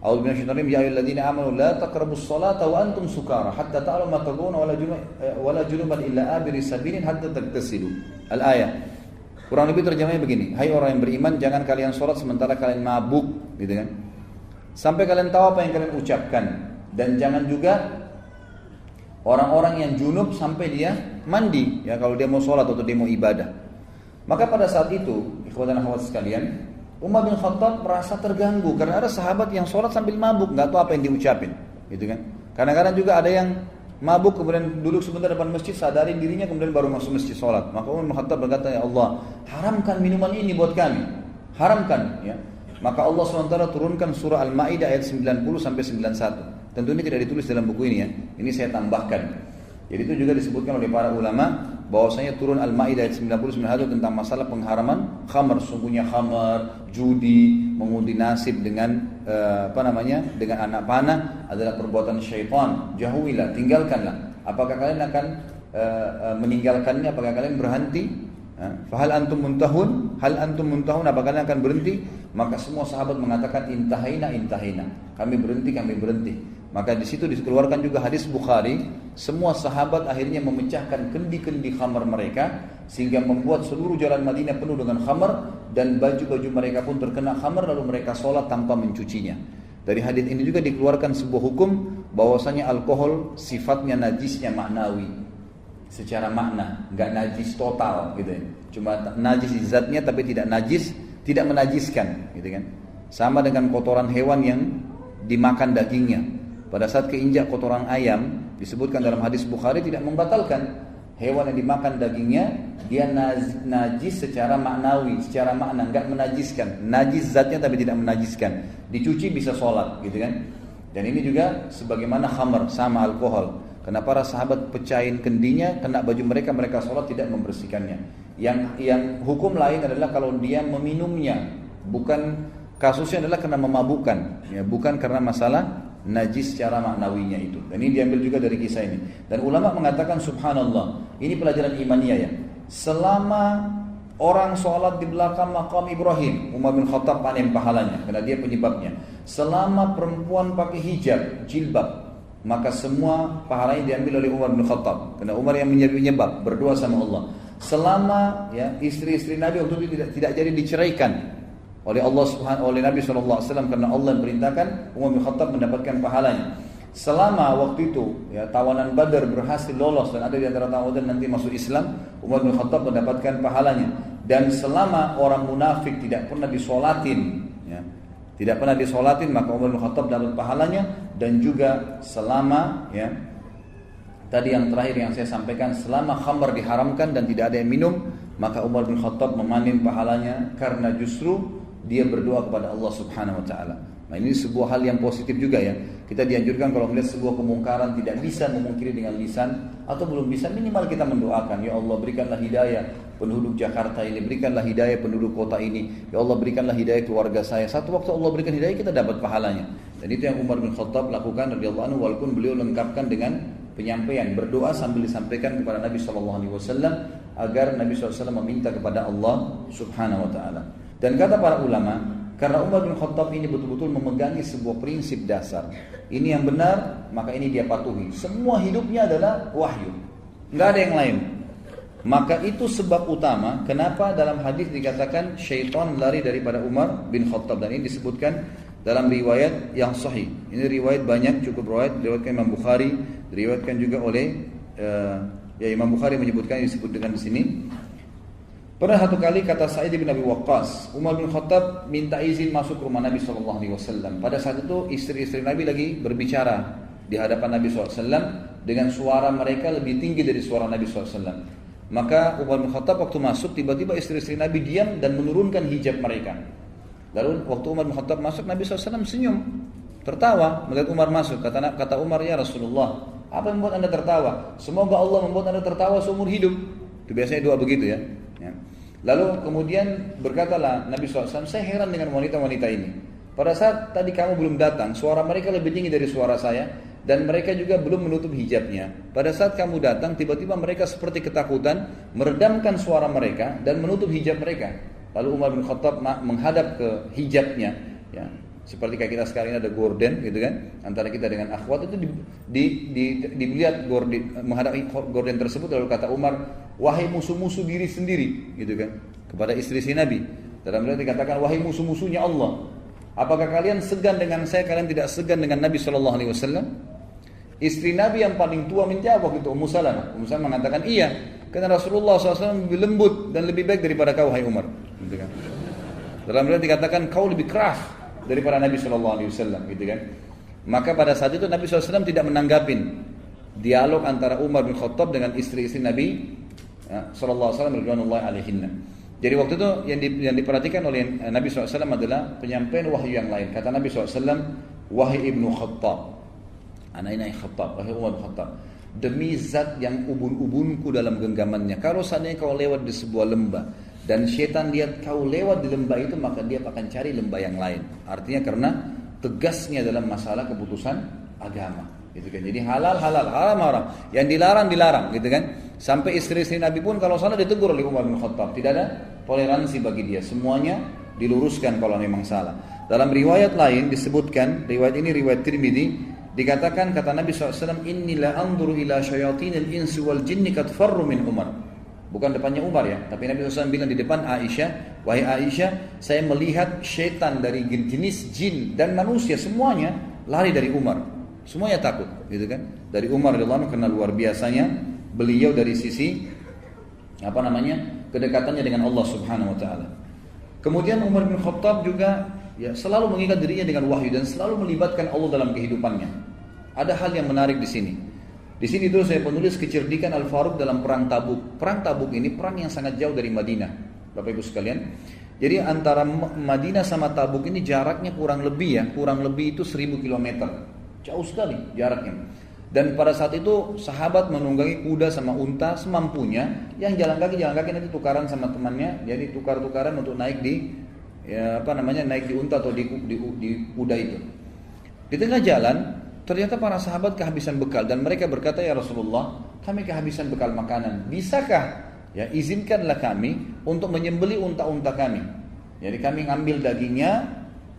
a'udzu billahi minasyaitonir rajim, ya ayyuhalladzina amanu la taqrabus salata wa antum sukara hatta ta'lamu ma taquluna wala junuban illa abiri sabilin hatta tagtasilu. Al-ayah. Kurang lebih terjemahnya begini, hai orang yang beriman, jangan kalian sholat sementara kalian mabuk, gitu kan? Sampai kalian tahu apa yang kalian ucapkan, dan jangan juga orang-orang yang junub sampai dia mandi, ya kalau dia mau sholat atau dia mau ibadah. Maka pada saat itu, ikhwan dan akhwat sekalian, Umar bin Khattab merasa terganggu karena ada sahabat yang sholat sambil mabuk, nggak tahu apa yang diucapin, gitu kan? Kadang-kadang juga ada yang mabuk kemudian duduk sebentar depan masjid, sadarin dirinya kemudian baru masuk masjid sholat. Maka Umar bin Khattab berkata, ya Allah, haramkan minuman ini buat kami, haramkan, ya. Maka Allah SWT turunkan surah Al-Ma'idah ayat 90 sampai 91. Tentu ini tidak ditulis dalam buku ini ya, ini saya tambahkan. Jadi itu juga disebutkan oleh para ulama bahwasanya turun Al-Maidah ayat 99 tentang masalah pengharaman khamar. Sungguhnya khamar, judi, mengundi nasib dengan dengan anak panah adalah perbuatan syaitan. Jauhilah, tinggalkanlah. Apakah kalian akan meninggalkannya? Apakah kalian berhenti? Fahal antum muntahun? Hal antum muntahun? Apakah kalian akan berhenti? Maka semua sahabat mengatakan intahina. Kami berhenti. Maka di situ dikeluarkan juga hadis Bukhari, semua sahabat akhirnya memecahkan kendi-kendi khamar mereka sehingga membuat seluruh jalan Madinah penuh dengan khamar dan baju-baju mereka pun terkena khamar, lalu mereka sholat tanpa mencucinya. Dari hadis ini juga dikeluarkan sebuah hukum bahwasanya alkohol sifatnya najisnya maknawi, secara makna, enggak najis total gitu ya. Cuma najis di zatnya tapi tidak najis, tidak menajiskan gitu kan. Sama dengan kotoran hewan yang dimakan dagingnya. Pada saat keinjak kotoran ayam, disebutkan dalam hadis Bukhari tidak membatalkan. Hewan yang dimakan dagingnya, dia najis secara maknawi, secara makna, enggak menajiskan. Najis zatnya tapi tidak menajiskan. Dicuci bisa sholat, gitu kan. Dan ini juga sebagaimana khamr, sama alkohol. Karena para sahabat pecahin kendinya, kena baju mereka, mereka sholat tidak membersihkannya. Yang hukum lain adalah kalau dia meminumnya, bukan kasusnya adalah karena memabukkan, ya, bukan karena masalah najis secara maknawinya itu. Dan ini diambil juga dari kisah ini. Dan ulama mengatakan subhanallah, ini pelajaran imaniyah ya. Selama orang sholat di belakang makam Ibrahim, Umar bin Khattab panen pahalanya karena dia penyebabnya. Selama perempuan pakai hijab, jilbab, maka semua pahalanya diambil oleh Umar bin Khattab karena Umar yang menyebab, berdoa sama Allah. Selama ya istri-istri Nabi waktu itu tidak jadi diceraikan oleh Allah oleh Nabi SAW karena Allah yang perintahkan, Umar bin Khattab mendapatkan pahalanya. Selama waktu itu ya tawanan Badar berhasil lolos dan ada di antara tawanan nanti masuk Islam, Umar bin Khattab mendapatkan pahalanya. Dan selama orang munafik tidak pernah disolatin, ya, tidak pernah disolatin, maka Umar bin Khattab dapat pahalanya. Dan juga selama ya tadi yang terakhir yang saya sampaikan, selama khamr diharamkan dan tidak ada yang minum, maka Umar bin Khattab memanen pahalanya karena justru dia berdoa kepada Allah Subhanahu wa taala. Nah, ini sebuah hal yang positif juga ya. Kita dianjurkan kalau melihat sebuah kemungkaran tidak bisa memungkiri dengan lisan atau belum bisa, minimal kita mendoakan, ya Allah berikanlah hidayah penduduk Jakarta ini, berikanlah hidayah penduduk kota ini, ya Allah berikanlah hidayah keluarga saya. Satu waktu Allah berikan hidayah, kita dapat pahalanya. Dan itu yang Umar bin Khattab lakukan radhiyallahu anhu, walaupun beliau lengkapkan dengan penyampaian, berdoa sambil disampaikan kepada Nabi SAW agar Nabi SAW meminta kepada Allah Subhanahu wa taala. Dan kata para ulama, karena Umar bin Khattab ini betul-betul memegangi sebuah prinsip dasar. Ini yang benar, maka ini dia patuhi. Semua hidupnya adalah wahyu, nggak ada yang lain. Maka itu sebab utama kenapa dalam hadis dikatakan syaitan lari daripada Umar bin Khattab. Dan ini disebutkan dalam riwayat yang sahih. Ini riwayat banyak, cukup riwayat diriwayatkan Imam Bukhari, diriwayatkan juga oleh Imam Bukhari menyebutkan, disebut dengan di sini. Pernah satu kali kata Sa'id bin Abi Waqqas, Umar bin Khattab minta izin masuk ke rumah Nabi SAW. Pada saat itu istri-istri Nabi lagi berbicara di hadapan Nabi SAW dengan suara mereka lebih tinggi dari suara Nabi SAW. Maka Umar bin Khattab waktu masuk, tiba-tiba istri-istri Nabi diam dan menurunkan hijab mereka. Lalu waktu Umar bin Khattab masuk, Nabi SAW senyum, tertawa melihat Umar masuk. Kata Umar, ya Rasulullah, apa yang membuat anda tertawa? Semoga Allah membuat anda tertawa seumur hidup. Itu biasanya doa begitu ya. Lalu kemudian berkatalah Nabi SAW, saya heran dengan wanita-wanita ini. Pada saat tadi kamu belum datang, suara mereka lebih tinggi dari suara saya, dan mereka juga belum menutup hijabnya. Pada saat kamu datang, tiba-tiba mereka seperti ketakutan, meredamkan suara mereka dan menutup hijab mereka. Lalu Umar bin Khattab menghadap ke hijabnya, ya, seperti kayak kita sekarang ini ada gorden, gitu kan? Antara kita dengan akhwat itu dilihat gorden, menghadapi gorden tersebut. Lalu kata Umar, wahai musuh-musuh diri sendiri, gitu kan? Kepada istri-istri Nabi. Dalam riwayat dikatakan, wahai musuh-musuhnya Allah, apakah kalian segan dengan saya? Kalian tidak segan dengan Nabi SAW? Istri Nabi yang paling tua minta apa gitu? Ummu Salamah. Ummu Salamah mengatakan, iya, karena Rasulullah SAW lebih lembut dan lebih baik daripada kau, hai Umar. Gitu kan? Dalam riwayat dikatakan, kau lebih keras daripada Nabi SAW, gitu kan? Maka pada saat itu Nabi SAW tidak menanggapin dialog antara Umar bin Khattab dengan istri-istri Nabi SAW radhiyallahu alaihinna. Jadi waktu itu yang diperhatikan oleh Nabi SAW adalah penyampaian wahyu yang lain. Kata Nabi SAW, wahai Ibnu Khattab, anak-anak Khattab, wahai Umar bin Khattab, demi zat yang ubun-ubunku dalam genggamannya, kalau seandainya kau lewat di sebuah lembah dan syaitan lihat kau lewat di lembah itu, maka dia akan cari lembah yang lain. Artinya karena tegasnya dalam masalah keputusan agama, gitu kan. Jadi halal, haram, yang dilarang, gitu kan. Sampai istri-istri Nabi pun kalau salah ditegur oleh Umar bin Khattab. Tidak ada toleransi bagi dia, semuanya diluruskan kalau memang salah. Dalam riwayat lain disebutkan, riwayat ini riwayat Tirmidzi, dikatakan kata Nabi SAW, inni la anzuru ila syayatinil insi wal jinni kad farru min Umar. Bukan depannya Umar ya, tapi Nabi SAW bilang di depan Aisyah, wahai Aisyah, saya melihat syaitan dari jenis jin dan manusia semuanya lari dari Umar, semuanya takut, gitu kan? Dari Umar radhiyallahu anhu, karena luar biasanya beliau dari sisi kedekatannya dengan Allah Subhanahu wa taala. Kemudian Umar bin Khattab juga ya selalu mengikat dirinya dengan wahyu dan selalu melibatkan Allah dalam kehidupannya. Ada hal yang menarik di sini. Di sini tuh saya penulis kecerdikan Al-Faruq dalam perang Tabuk. Perang Tabuk ini perang yang sangat jauh dari Madinah, Bapak Ibu sekalian. Jadi antara Madinah sama Tabuk ini jaraknya kurang lebih itu 1000 km. jauh sekali jaraknya. Dan pada saat itu sahabat menunggangi kuda sama unta semampunya, yang jalan kaki nanti tukaran sama temannya, jadi tukar-tukaran untuk naik di naik di unta atau di kuda itu. Di tengah jalan ternyata para sahabat kehabisan bekal dan mereka berkata, ya Rasulullah, kami kehabisan bekal makanan. Bisakah ya izinkanlah kami untuk menyembeli unta-unta kami. Jadi kami ngambil dagingnya,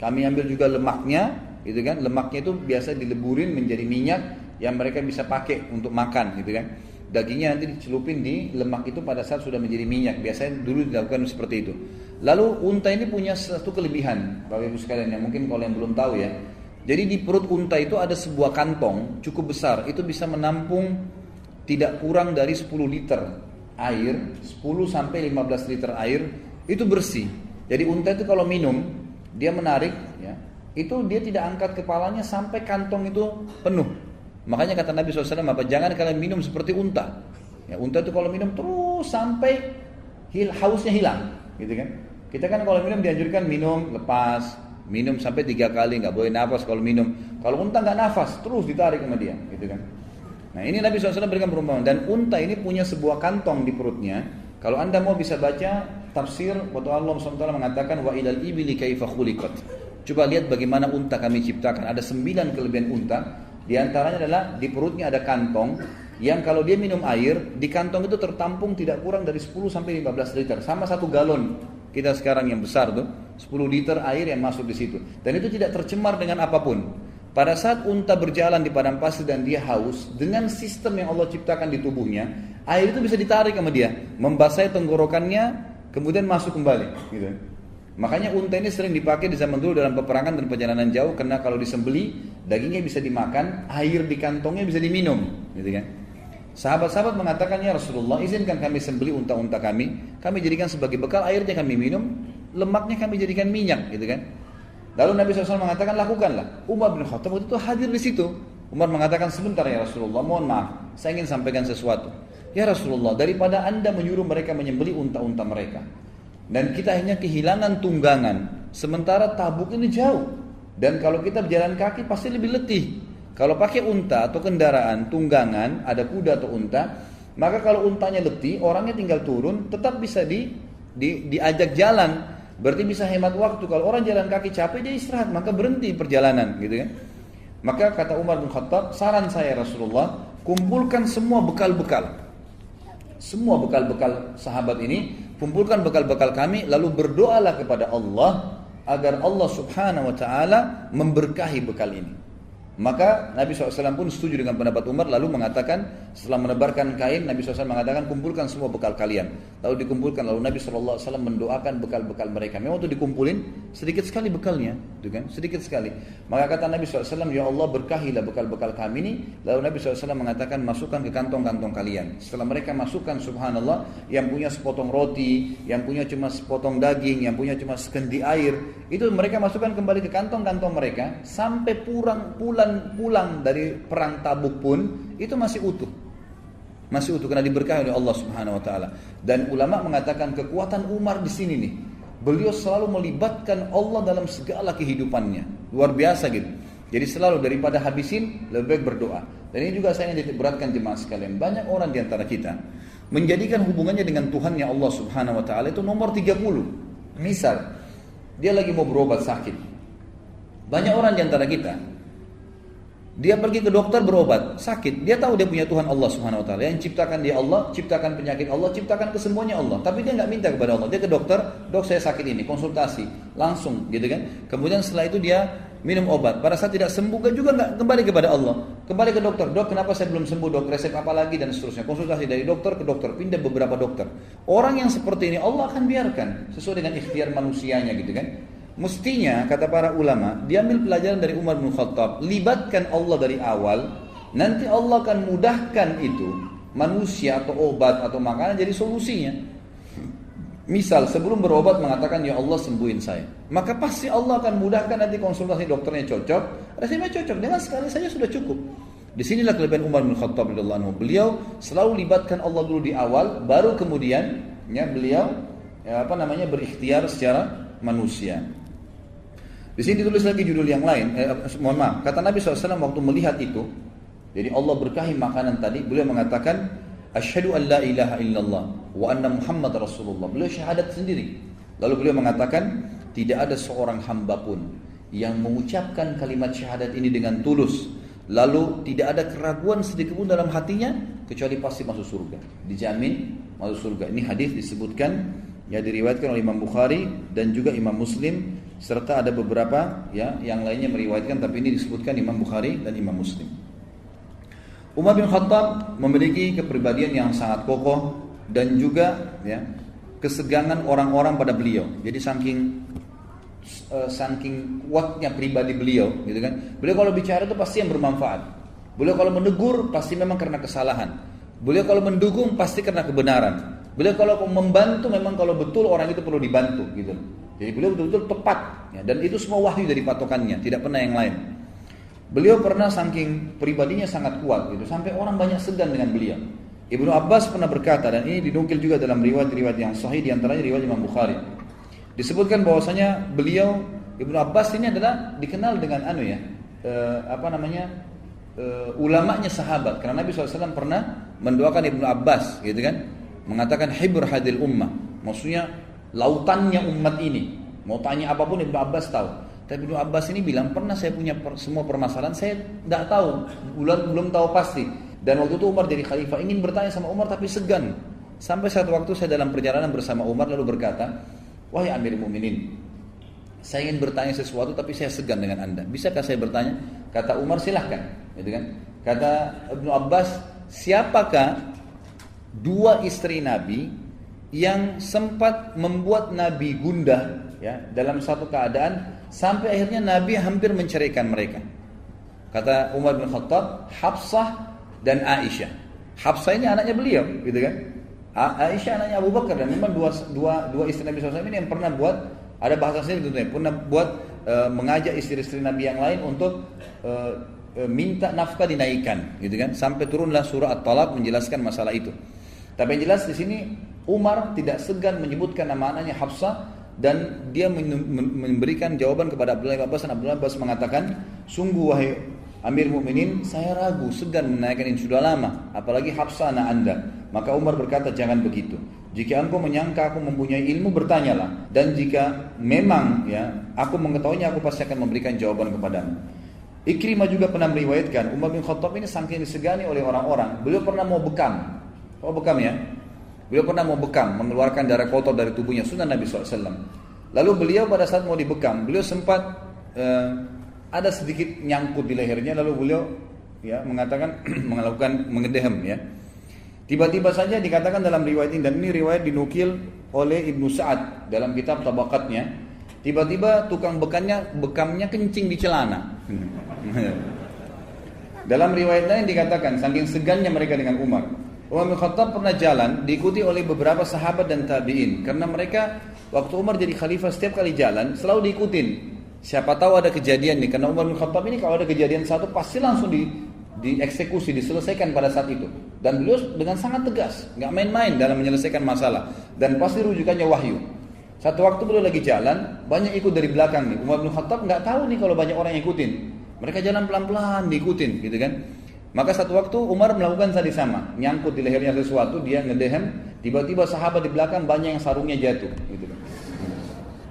kami ambil juga lemaknya, gitu kan? Lemaknya itu biasa dileburin menjadi minyak yang mereka bisa pakai untuk makan, gitu kan. Dagingnya nanti dicelupin di lemak itu pada saat sudah menjadi minyak. Biasanya dulu dilakukan seperti itu. Lalu unta ini punya satu kelebihan, Bapak Ibu sekalian, yang mungkin kalau yang belum tahu ya. Jadi di perut unta itu ada sebuah kantong cukup besar, itu bisa menampung tidak kurang dari 10 liter air, 10 sampai 15 liter air, itu bersih. Jadi unta itu kalau minum, dia menarik ya, itu dia tidak angkat kepalanya sampai kantong itu penuh. Makanya kata Nabi SAW, jangan kalian minum seperti unta. Ya, unta itu kalau minum terus sampai hausnya hilang, gitu kan? Kita kan kalau minum dianjurkan minum lepas, minum sampai 3 kali, nggak boleh nafas kalau minum. Kalau unta nggak nafas, terus ditarik sama dia, gitu kan? Nah ini Nabi SAW berikan perumpamaan. Dan unta ini punya sebuah kantong di perutnya. Kalau anda mau bisa baca tafsir, waktu Allah SWT mengatakan wa ilal ibili kaifa khuliqat. Coba lihat bagaimana unta kami ciptakan. Ada 9 kelebihan unta. Di antaranya adalah di perutnya ada kantong yang kalau dia minum air, di kantong itu tertampung tidak kurang dari 10 sampai 15 liter, sama 1 galon. Kita sekarang yang besar tuh, 10 liter air yang masuk di situ. Dan itu tidak tercemar dengan apapun. Pada saat unta berjalan di padang pasir dan dia haus, dengan sistem yang Allah ciptakan di tubuhnya, air itu bisa ditarik sama dia, membasahi tenggorokannya, kemudian masuk kembali, gitu. Makanya unta ini sering dipakai di zaman dulu dalam peperangan dan perjalanan jauh, karena kalau disembeli dagingnya bisa dimakan, air di kantongnya bisa diminum, gitu kan. Sahabat-sahabat mengatakan, ya Rasulullah, izinkan kami sembeli unta-unta kami jadikan sebagai bekal, airnya kami minum, lemaknya kami jadikan minyak, gitu kan. Lalu Nabi SAW mengatakan, lakukanlah. Umar bin Khattab waktu itu hadir di situ. Umar mengatakan, sebentar ya Rasulullah, mohon maaf, saya ingin sampaikan sesuatu. Ya Rasulullah, daripada anda menyuruh mereka menyembeli unta-unta mereka, dan kita hanya kehilangan tunggangan, sementara Tabuk ini jauh, dan kalau kita berjalan kaki pasti lebih letih. Kalau pakai unta atau kendaraan tunggangan, ada kuda atau unta, maka kalau untanya letih, orangnya tinggal turun, tetap bisa diajak jalan, berarti bisa hemat waktu. Kalau orang jalan kaki capek, dia istirahat, maka berhenti perjalanan, gitu kan. Maka kata Umar bin Khattab, saran saya Rasulullah, kumpulkan semua bekal-bekal sahabat ini, kumpulkan bekal-bekal kami, lalu berdoalah kepada Allah agar Allah Subhanahu wa taala memberkahi bekal ini. Maka Nabi SAW pun setuju dengan pendapat Umar, lalu mengatakan, setelah menebarkan kain, Nabi SAW mengatakan, kumpulkan semua bekal kalian. Lalu dikumpulkan, lalu Nabi SAW mendoakan bekal-bekal mereka. Memang waktu dikumpulin, sedikit sekali bekalnya, gitu kan? Sedikit sekali. Maka kata Nabi SAW, ya Allah berkahilah bekal-bekal kami ini. Lalu Nabi SAW mengatakan, masukkan ke kantong-kantong kalian. Setelah mereka masukkan, subhanallah, yang punya sepotong roti, yang punya cuma sepotong daging, yang punya cuma sekendi air, itu mereka masukkan kembali ke kantong-kantong mereka, sampai pulang dari perang Tabuk pun itu masih utuh karena diberkahi oleh Allah Subhanahu wa taala. Dan ulama mengatakan kekuatan Umar di sini nih, beliau selalu melibatkan Allah dalam segala kehidupannya, luar biasa gitu. Jadi selalu daripada habisin, lebih baik berdoa. Dan ini juga saya ingin beratkan jemaah sekalian, banyak orang di antara kita menjadikan hubungannya dengan Tuhannya Allah Subhanahu wa taala itu nomor 30. Misal dia lagi mau berobat sakit, banyak orang di antara kita, dia pergi ke dokter berobat, sakit. Dia tahu dia punya Tuhan Allah Subhanahu wa taala. Yang ciptakan dia Allah, ciptakan penyakit Allah, ciptakan kesembuhannya Allah. Tapi dia enggak minta kepada Allah. Dia ke dokter, "Dok, saya sakit ini." Konsultasi, langsung gitu kan. Kemudian setelah itu dia minum obat. Pada saat tidak sembuh juga enggak kembali kepada Allah. Kembali ke dokter, "Dok, kenapa saya belum sembuh, Dok? Resep apa lagi?" dan seterusnya. Konsultasi dari dokter ke dokter, pindah beberapa dokter. Orang yang seperti ini Allah akan biarkan sesuai dengan ikhtiar manusianya gitu kan. Mestinya kata para ulama, diambil pelajaran dari Umar bin Khattab, libatkan Allah dari awal, nanti Allah akan mudahkan itu manusia atau obat atau makanan jadi solusinya. Misal sebelum berobat mengatakan ya Allah sembuhin saya, maka pasti Allah akan mudahkan nanti konsultasi dokternya cocok, resepnya cocok, dengan sekali saja sudah cukup. Disinilah kelebihan Umar bin Khattab radhiyallahu anhu. Beliau selalu libatkan Allah dulu di awal, baru kemudian beliau berikhtiar secara manusia. Di sini ditulis lagi judul yang lain, mohon maaf, kata Nabi SAW waktu melihat itu, jadi Allah berkahi makanan tadi, beliau mengatakan, Asyhadu an la ilaha illallah wa anna Muhammad Rasulullah. Beliau syahadat sendiri. Lalu beliau mengatakan, tidak ada seorang hamba pun yang mengucapkan kalimat syahadat ini dengan tulus, lalu tidak ada keraguan sedikit pun dalam hatinya, kecuali pasti masuk surga. Dijamin masuk surga. Ini hadis disebutkan, ya, diriwayatkan oleh Imam Bukhari dan juga Imam Muslim, serta ada beberapa ya yang lainnya meriwayatkan, tapi ini disebutkan Imam Bukhari dan Imam Muslim. Umar bin Khattab memiliki kepribadian yang sangat kokoh dan juga ya kesegangan orang-orang pada beliau. Jadi saking kuatnya pribadi beliau, gitu kan. Beliau kalau bicara itu pasti yang bermanfaat. Beliau kalau menegur pasti memang karena kesalahan. Beliau kalau mendukung pasti karena kebenaran. Beliau kalau membantu memang kalau betul orang itu perlu dibantu, gitu. Jadi beliau betul-betul tepat, ya, dan itu semua wahyu dari patokannya, tidak pernah yang lain. Beliau pernah saking pribadinya sangat kuat, gitu, sampai orang banyak segan dengan beliau. Ibnu Abbas pernah berkata, dan ini dinukil juga dalam riwayat-riwayat yang sahih, diantaranya riwayat Imam Bukhari. Disebutkan bahwasanya beliau, Ibnu Abbas ini adalah dikenal dengan ulamanya sahabat. Karena Nabi SAW pernah mendoakan Ibnu Abbas, gitu kan, mengatakan hibr hadil ummah, maksudnya lautannya umat ini. Mau tanya apapun Ibnu Abbas tahu. Tapi Ibnu Abbas ini bilang, pernah saya punya semua permasalahan, saya tidak tahu, belum tahu pasti. Dan waktu itu Umar jadi khalifah, ingin bertanya sama Umar tapi segan. Sampai satu waktu saya dalam perjalanan bersama Umar lalu berkata, wahai Amirul Mukminin, saya ingin bertanya sesuatu tapi saya segan dengan anda. Bisakah saya bertanya? Kata Umar, silahkan. Gitu kan? Kata Ibnu Abbas, siapakah dua istri Nabi yang sempat membuat Nabi gundah, ya, dalam satu keadaan sampai akhirnya Nabi hampir menceraikan mereka? Kata Umar bin Khattab, Hafsah dan Aisyah. Hafsah ini anaknya beliau, gitu kan? Aisyah anaknya Abu Bakar, dan memang dua istri Nabi SAW ini yang pernah buat, ada bahasa sendiri tentunya, pernah buat mengajak istri-istri Nabi yang lain untuk minta nafkah dinaikkan, gitu kan? Sampai turunlah surah At-Talaq menjelaskan masalah itu. Tapi yang jelas di sini Umar tidak segan menyebutkan nama anaknya Hafsah, dan dia memberikan jawaban kepada Abdullah bin Abbas, dan Abdullah bin Abbas mengatakan, sungguh wahai Amir Mukminin, saya ragu, segan menaikkan ini sudah lama, apalagi Hafsah anak anda. Maka Umar berkata, jangan begitu. Jika engkau menyangka aku mempunyai ilmu, bertanyalah. Dan jika memang ya aku mengetahuinya, aku pasti akan memberikan jawaban kepadamu. Ikrimah juga pernah meriwayatkan, Umar bin Khattab ini saking disegani oleh orang-orang, beliau pernah mau bekam. Oh, bekam ya? Beliau pernah mau bekam, mengeluarkan darah kotor dari tubuhnya, sunnah Nabi SAW. Lalu beliau pada saat mau dibekam, beliau sempat ada sedikit nyangkut di lehernya, lalu beliau ya mengatakan melakukan mengedehem, ya. Tiba-tiba saja dikatakan dalam riwayat ini, dan ini riwayat dinukil oleh Ibnu Sa'ad dalam kitab Tabaqatnya, tiba-tiba tukang bekamnya kencing di celana. Dalam riwayat lain dikatakan saking segannya mereka dengan Umar. Umar bin Khattab pernah jalan diikuti oleh beberapa sahabat dan tabi'in, karena mereka waktu Umar jadi khalifah setiap kali jalan selalu diikutin. Siapa tahu ada kejadian nih, karena Umar bin Khattab ini kalau ada kejadian satu pasti langsung dieksekusi, diselesaikan pada saat itu. Dan beliau dengan sangat tegas, nggak main-main dalam menyelesaikan masalah, dan pasti rujukannya wahyu. Satu waktu beliau lagi jalan, banyak ikut dari belakang nih. Umar bin Khattab nggak tahu nih kalau banyak orang yang ikutin. Mereka jalan pelan-pelan diikutin, gitu kan? Maka satu waktu Umar melakukan tadi sama, nyangkut di lehernya sesuatu, dia ngedehem, tiba-tiba sahabat di belakang banyak yang sarungnya jatuh, gitu kan?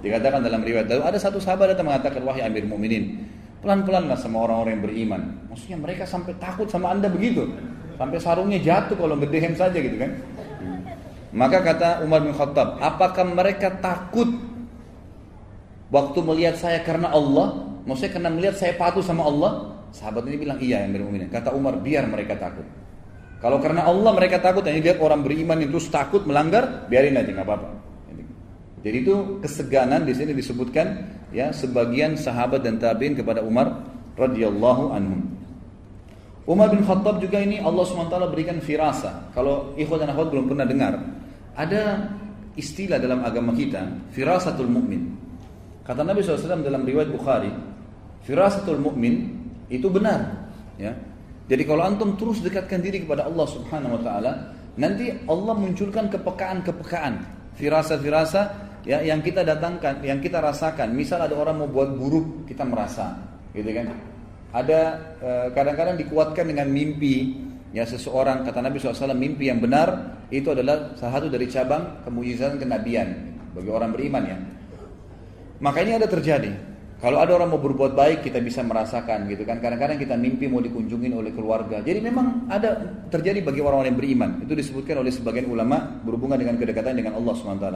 Dikatakan dalam riwayat, lalu ada satu sahabat datang mengatakan, wahai Amir Mukminin, pelan-pelanlah sama orang-orang yang beriman. Maksudnya mereka sampai takut sama anda begitu, sampai sarungnya jatuh kalau ngedehem saja, gitu kan? Maka kata Umar bin Khattab, apakah mereka takut waktu melihat saya karena Allah? Maksudnya karena melihat saya patuh sama Allah? Sahabat ini bilang, iya Amir Mukminin. Kata Umar, biar mereka takut. Kalau karena Allah mereka takut, dan lihat orang beriman itu takut melanggar, biarin aja, nggak apa-apa. Jadi itu keseganan di sini disebutkan, ya, sebagian sahabat dan tabi'in kepada Umar radhiyallahu anhum. Umar bin Khattab juga ini Allah SWT berikan firasa. Kalau ikhwan dan akhwat belum pernah dengar, ada istilah dalam agama kita, firasatul mukmin. Kata Nabi SAW dalam riwayat Bukhari, firasatul mukmin itu benar, ya. Jadi kalau antum terus dekatkan diri kepada Allah Subhanahu wa taala, nanti Allah munculkan kepekaan-kepekaan, firasa-firasa ya yang kita datangkan, yang kita rasakan. Misal ada orang mau buat buruk, kita merasa, gitu kan? Ada kadang-kadang dikuatkan dengan mimpi. Ya seseorang, kata Nabi SAW, mimpi yang benar itu adalah salah satu dari cabang kemujizatan kenabian bagi orang beriman ya. Maka ini ada terjadi. Kalau ada orang mau berbuat baik, kita bisa merasakan gitu kan. Kadang-kadang kita mimpi mau dikunjungin oleh keluarga. Jadi memang ada terjadi bagi orang-orang yang beriman. Itu disebutkan oleh sebagian ulama berhubungan dengan kedekatan dengan Allah SWT.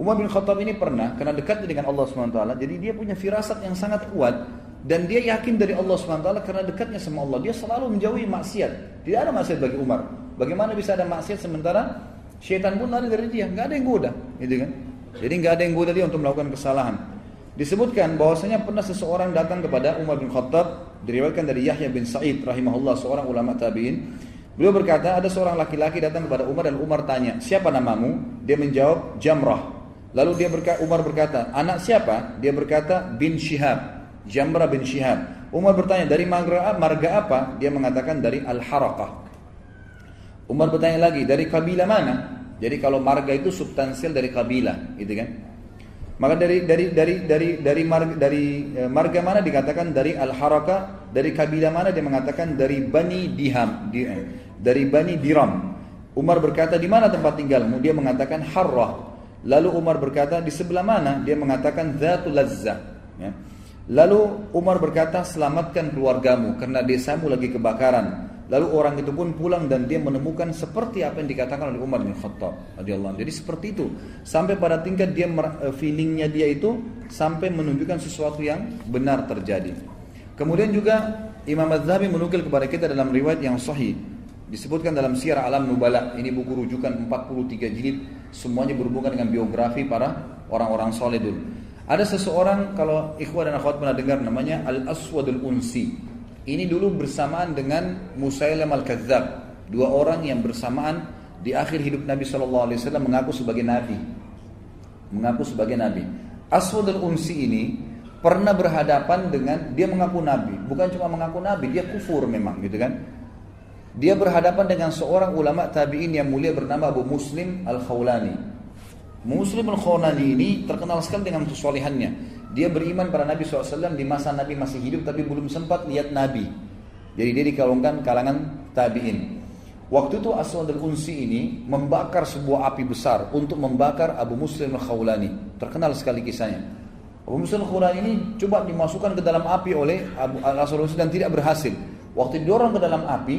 Umar bin Khattab ini pernah, karena dekatnya dengan Allah SWT, jadi dia punya firasat yang sangat kuat. Dan dia yakin dari Allah SWT karena dekatnya sama Allah. Dia selalu menjauhi maksiat. Tidak ada maksiat bagi Umar. Bagaimana bisa ada maksiat sementara syaitan pun lari dari dia? Nggak ada yang goda, gitu kan? Jadi nggak ada yang goda dia untuk melakukan kesalahan. Disebutkan bahwasanya pernah seseorang datang kepada Umar bin Khattab, diriwayatkan dari Yahya bin Sa'id rahimahullah, seorang ulama tabi'in. Beliau berkata, ada seorang laki-laki datang kepada Umar dan Umar tanya, siapa namamu? Dia menjawab, Jamrah. Lalu Umar berkata, anak siapa? Dia berkata, bin Syihab. Jamrah bin Syihab. Umar bertanya, dari marga apa? Dia mengatakan dari Al-Harakah. Umar bertanya lagi, dari kabilah mana? Jadi kalau marga itu substansial dari kabilah, gitu kan? Maka dari marga mana dikatakan dari Al-Harakah, dari kabilah mana dia mengatakan dari Bani Diham, dari Bani Diram. Umar berkata, di mana tempat tinggalmu? Dia mengatakan Harrah. Lalu Umar berkata, di sebelah mana? Dia mengatakan Zatul Lazzah, ya. Lalu Umar berkata, selamatkan keluargamu karena desamu lagi kebakaran. Lalu orang itu pun pulang dan dia menemukan seperti apa yang dikatakan oleh Umar bin Khattab radhiyallahu anhu. Jadi seperti itu, sampai pada tingkat dia feelingnya dia itu sampai menunjukkan sesuatu yang benar terjadi. Kemudian juga Imam Az-Zahabi menukil kepada kita dalam riwayat yang sahih, disebutkan dalam Syiar Alam Nubala. Ini buku rujukan 43 jilid, semuanya berhubungan dengan biografi para orang-orang soleh dulu. Ada seseorang, kalau ikhwah dan akhwat pernah dengar, namanya Al-Aswadul Unsi. Ini dulu bersamaan dengan Musailam Al-Kadzab. Dua orang yang bersamaan di akhir hidup Nabi SAW mengaku sebagai Nabi. Aswadul Unsi ini pernah berhadapan dengan, dia mengaku Nabi. Bukan cuma mengaku Nabi, dia kufur memang gitu kan. Dia berhadapan dengan seorang ulama tabi'in yang mulia bernama Abu Muslim Al-Khawlani. Muslim Al-Khawlani ini terkenal sekali dengan kesolehannya. Dia beriman pada Nabi SAW di masa Nabi masih hidup tapi belum sempat lihat Nabi. Jadi dia dikalungkan kalangan tabi'in. Waktu itu Aswad al-Unsi ini membakar sebuah api besar untuk membakar Abu Muslim Al-Khawlani. Terkenal sekali kisahnya. Abu Muslim Al-Khawlani ini coba dimasukkan ke dalam api oleh Aswad al-Unsi dan tidak berhasil. Waktu didorong ke dalam api,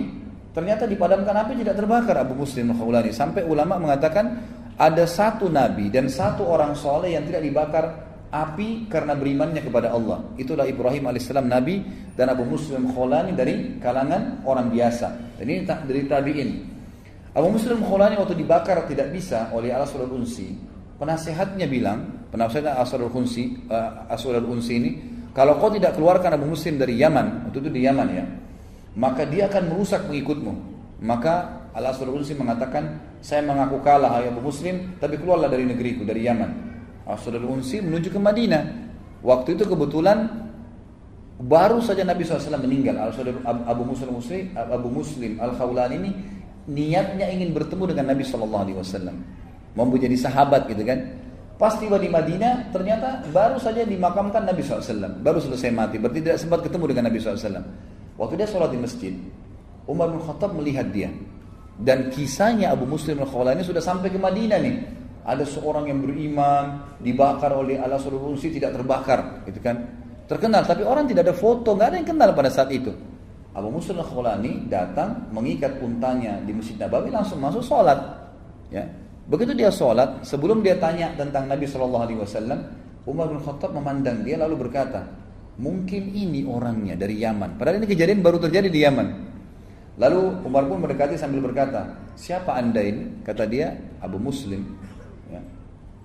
ternyata dipadamkan api, tidak terbakar Abu Muslim Al-Khawlani. Sampai ulama mengatakan ada satu nabi dan satu orang soleh yang tidak dibakar api karena berimannya kepada Allah. Itulah Ibrahim alaihissalam nabi dan Abu Muslim Khawlani dari kalangan orang biasa. Dan ini dari tabi'in. Abu Muslim Khawlani waktu dibakar tidak bisa oleh Aswad al-Unsi. Penasehatnya bilang, penasehat Aswad al-Unsi ini, kalau kau tidak keluarkan Abu Muslim dari Yaman, waktu itu di Yaman ya, maka dia akan merusak pengikutmu. Maka Al-Aswad al-Unsi mengatakan, saya mengaku kalah hai Abu Muslim, tapi keluarlah dari negeriku, dari Yaman. Al-Aswad al-Unsi menuju ke Madinah. Waktu itu kebetulan baru saja Nabi SAW meninggal. Abu Muslim Al-Khawlani ini niatnya ingin bertemu dengan Nabi SAW, mau menjadi sahabat gitu kan. Pas tiba di Madinah, ternyata baru saja dimakamkan Nabi SAW, baru selesai mati, berarti tidak sempat ketemu dengan Nabi SAW. Waktu dia sholat di masjid, Umar bin Khattab melihat dia. Dan kisahnya Abu Muslim Al-Khawlani sudah sampai ke Madinah nih. Ada seorang yang beriman dibakar oleh Al-Aswad al-Unsi, tidak terbakar, gitu kan? Terkenal, tapi orang tidak ada foto, nggak ada yang kenal pada saat itu. Abu Muslim Al-Khawlani datang mengikat untanya di Masjid Nabawi, langsung masuk sholat. Ya, begitu dia sholat, sebelum dia tanya tentang Nabi SAW, Umar bin Khattab memandang dia lalu berkata, mungkin ini orangnya dari Yaman. Padahal ini kejadian baru terjadi di Yaman. Lalu Umar pun mendekati sambil berkata, siapa anda ini? Kata dia, Abu Muslim ya,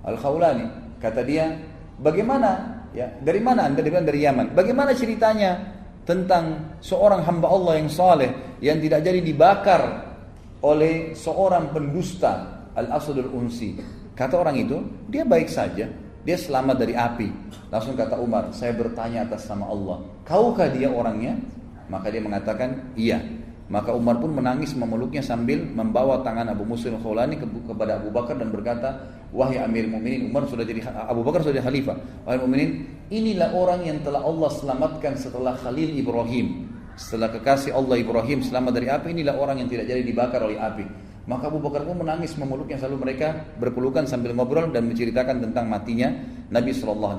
Al-Khawlani. Kata dia, bagaimana? Ya, dari mana anda? Dia bilang dari Yaman. Bagaimana ceritanya tentang seorang hamba Allah yang saleh yang tidak jadi dibakar oleh seorang pendusta, Al-Aswad al-Unsi? Kata orang itu, dia baik saja, dia selamat dari api. Langsung kata Umar, saya bertanya atas nama Allah, kaukah dia orangnya? Maka dia mengatakan, iya. Maka Umar pun menangis memeluknya sambil membawa tangan Abu Muslim Khawlani kepada Abu Bakar dan berkata, wahai Amir Mu'minin, Abu Bakar sudah jadi khalifah. Wahai Mu'minin, inilah orang yang telah Allah selamatkan setelah Khalil Ibrahim. Setelah kekasih Allah Ibrahim selamat dari api, inilah orang yang tidak jadi dibakar oleh api. Maka Abu Bakar pun menangis memeluknya, selalu mereka berpelukan sambil ngobrol dan menceritakan tentang matinya Nabi SAW.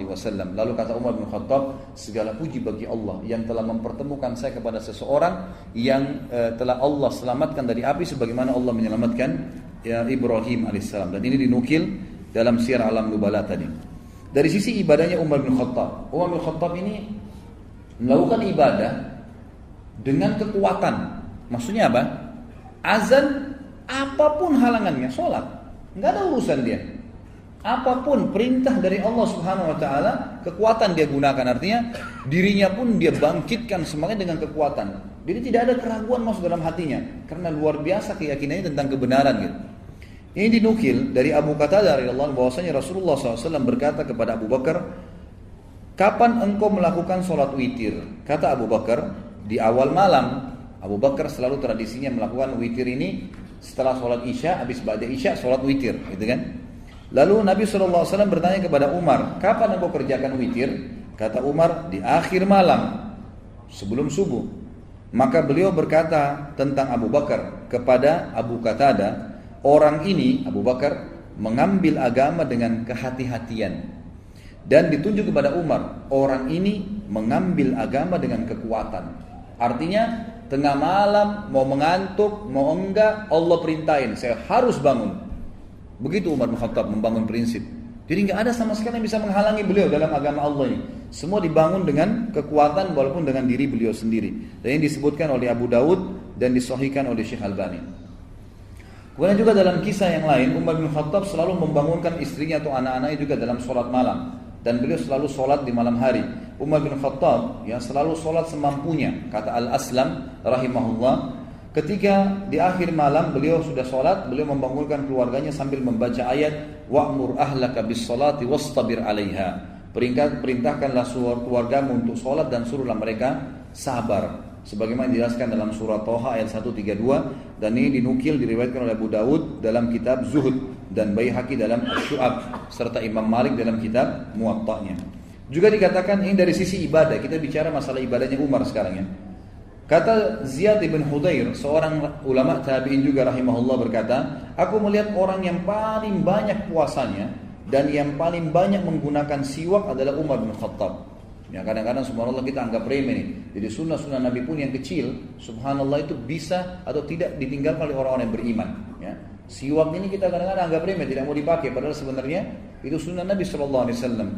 Lalu kata Umar bin Khattab, segala puji bagi Allah yang telah mempertemukan saya kepada seseorang yang telah Allah selamatkan dari api sebagaimana Allah menyelamatkan Ibrahim alaihissalam. Dan ini dinukil dalam Syiar Alam Nubala tadi. Dari sisi ibadahnya Umar bin Khattab, Umar bin Khattab ini melakukan ibadah dengan kekuatan. Maksudnya apa? Azan, apapun halangannya, sholat, nggak ada urusan dia. Apapun perintah dari Allah Subhanahu Wa Taala, kekuatan dia gunakan. Artinya dirinya pun dia bangkitkan semangat dengan kekuatan. Jadi tidak ada keraguan masuk dalam hatinya, karena luar biasa keyakinannya tentang kebenaran gitu. Ini dinukil dari Abu Qatadah radhiyallahu anhu bahwasanya Rasulullah SAW berkata kepada Abu Bakar, kapan engkau melakukan sholat witir? Kata Abu Bakar, di awal malam. Abu Bakar selalu tradisinya melakukan witir ini setelah sholat isya, habis ba'da isya sholat witir, gitu kan? Lalu Nabi SAW bertanya kepada Umar, kapan engkau kerjakan witir? Kata Umar, di akhir malam, sebelum subuh. Maka beliau berkata tentang Abu Bakar kepada Abu Qatadah, orang ini, Abu Bakar, mengambil agama dengan kehati-hatian. Dan ditunjuk kepada Umar, orang ini mengambil agama dengan kekuatan. Artinya tengah malam, mau mengantuk, mau enggak, Allah perintahin, saya harus bangun. Begitu Umar bin Khattab membangun prinsip. Jadi enggak ada sama sekali yang bisa menghalangi beliau dalam agama Allah ini. Semua dibangun dengan kekuatan walaupun dengan diri beliau sendiri. Dan ini disebutkan oleh Abu Dawud dan disahihkan oleh Syekh Albani. Kemudian juga dalam kisah yang lain, Umar bin Khattab selalu membangunkan istrinya atau anak-anaknya juga dalam sholat malam. Dan beliau selalu sholat di malam hari. Umar bin Khattab yang selalu sholat semampunya. Kata Al-Aslam rahimahullah, ketika di akhir malam beliau sudah sholat, beliau membangunkan keluarganya sambil membaca ayat wa'mur ahlaka bis salati wastabir 'alaiha. Perintahkanlah keluargamu untuk sholat dan suruhlah mereka sabar. Sebagaimana dijelaskan dalam surah Thaha ayat 132, dan ini dinukil diriwayatkan oleh Abu Dawud dalam kitab Zuhud dan Baihaqi dalam Asy-Syu'ab serta Imam Malik dalam kitab Muwatta'nya. Juga dikatakan ini dari sisi ibadah, kita bicara masalah ibadahnya Umar sekarang ya. Kata Ziyad bin Hudayr, seorang ulama tabi'in juga rahimahullah berkata, aku melihat orang yang paling banyak puasanya dan yang paling banyak menggunakan siwak adalah Umar bin Khattab. Ya, kadang-kadang subhanallah kita anggap remeh nih. Jadi sunnah-sunnah Nabi pun yang kecil, subhanallah itu bisa atau tidak ditinggalkan oleh orang-orang yang beriman. Ya. Siwak ini kita kadang-kadang anggap remeh, tidak mau dipakai. Padahal sebenarnya itu sunnah Nabi SAW.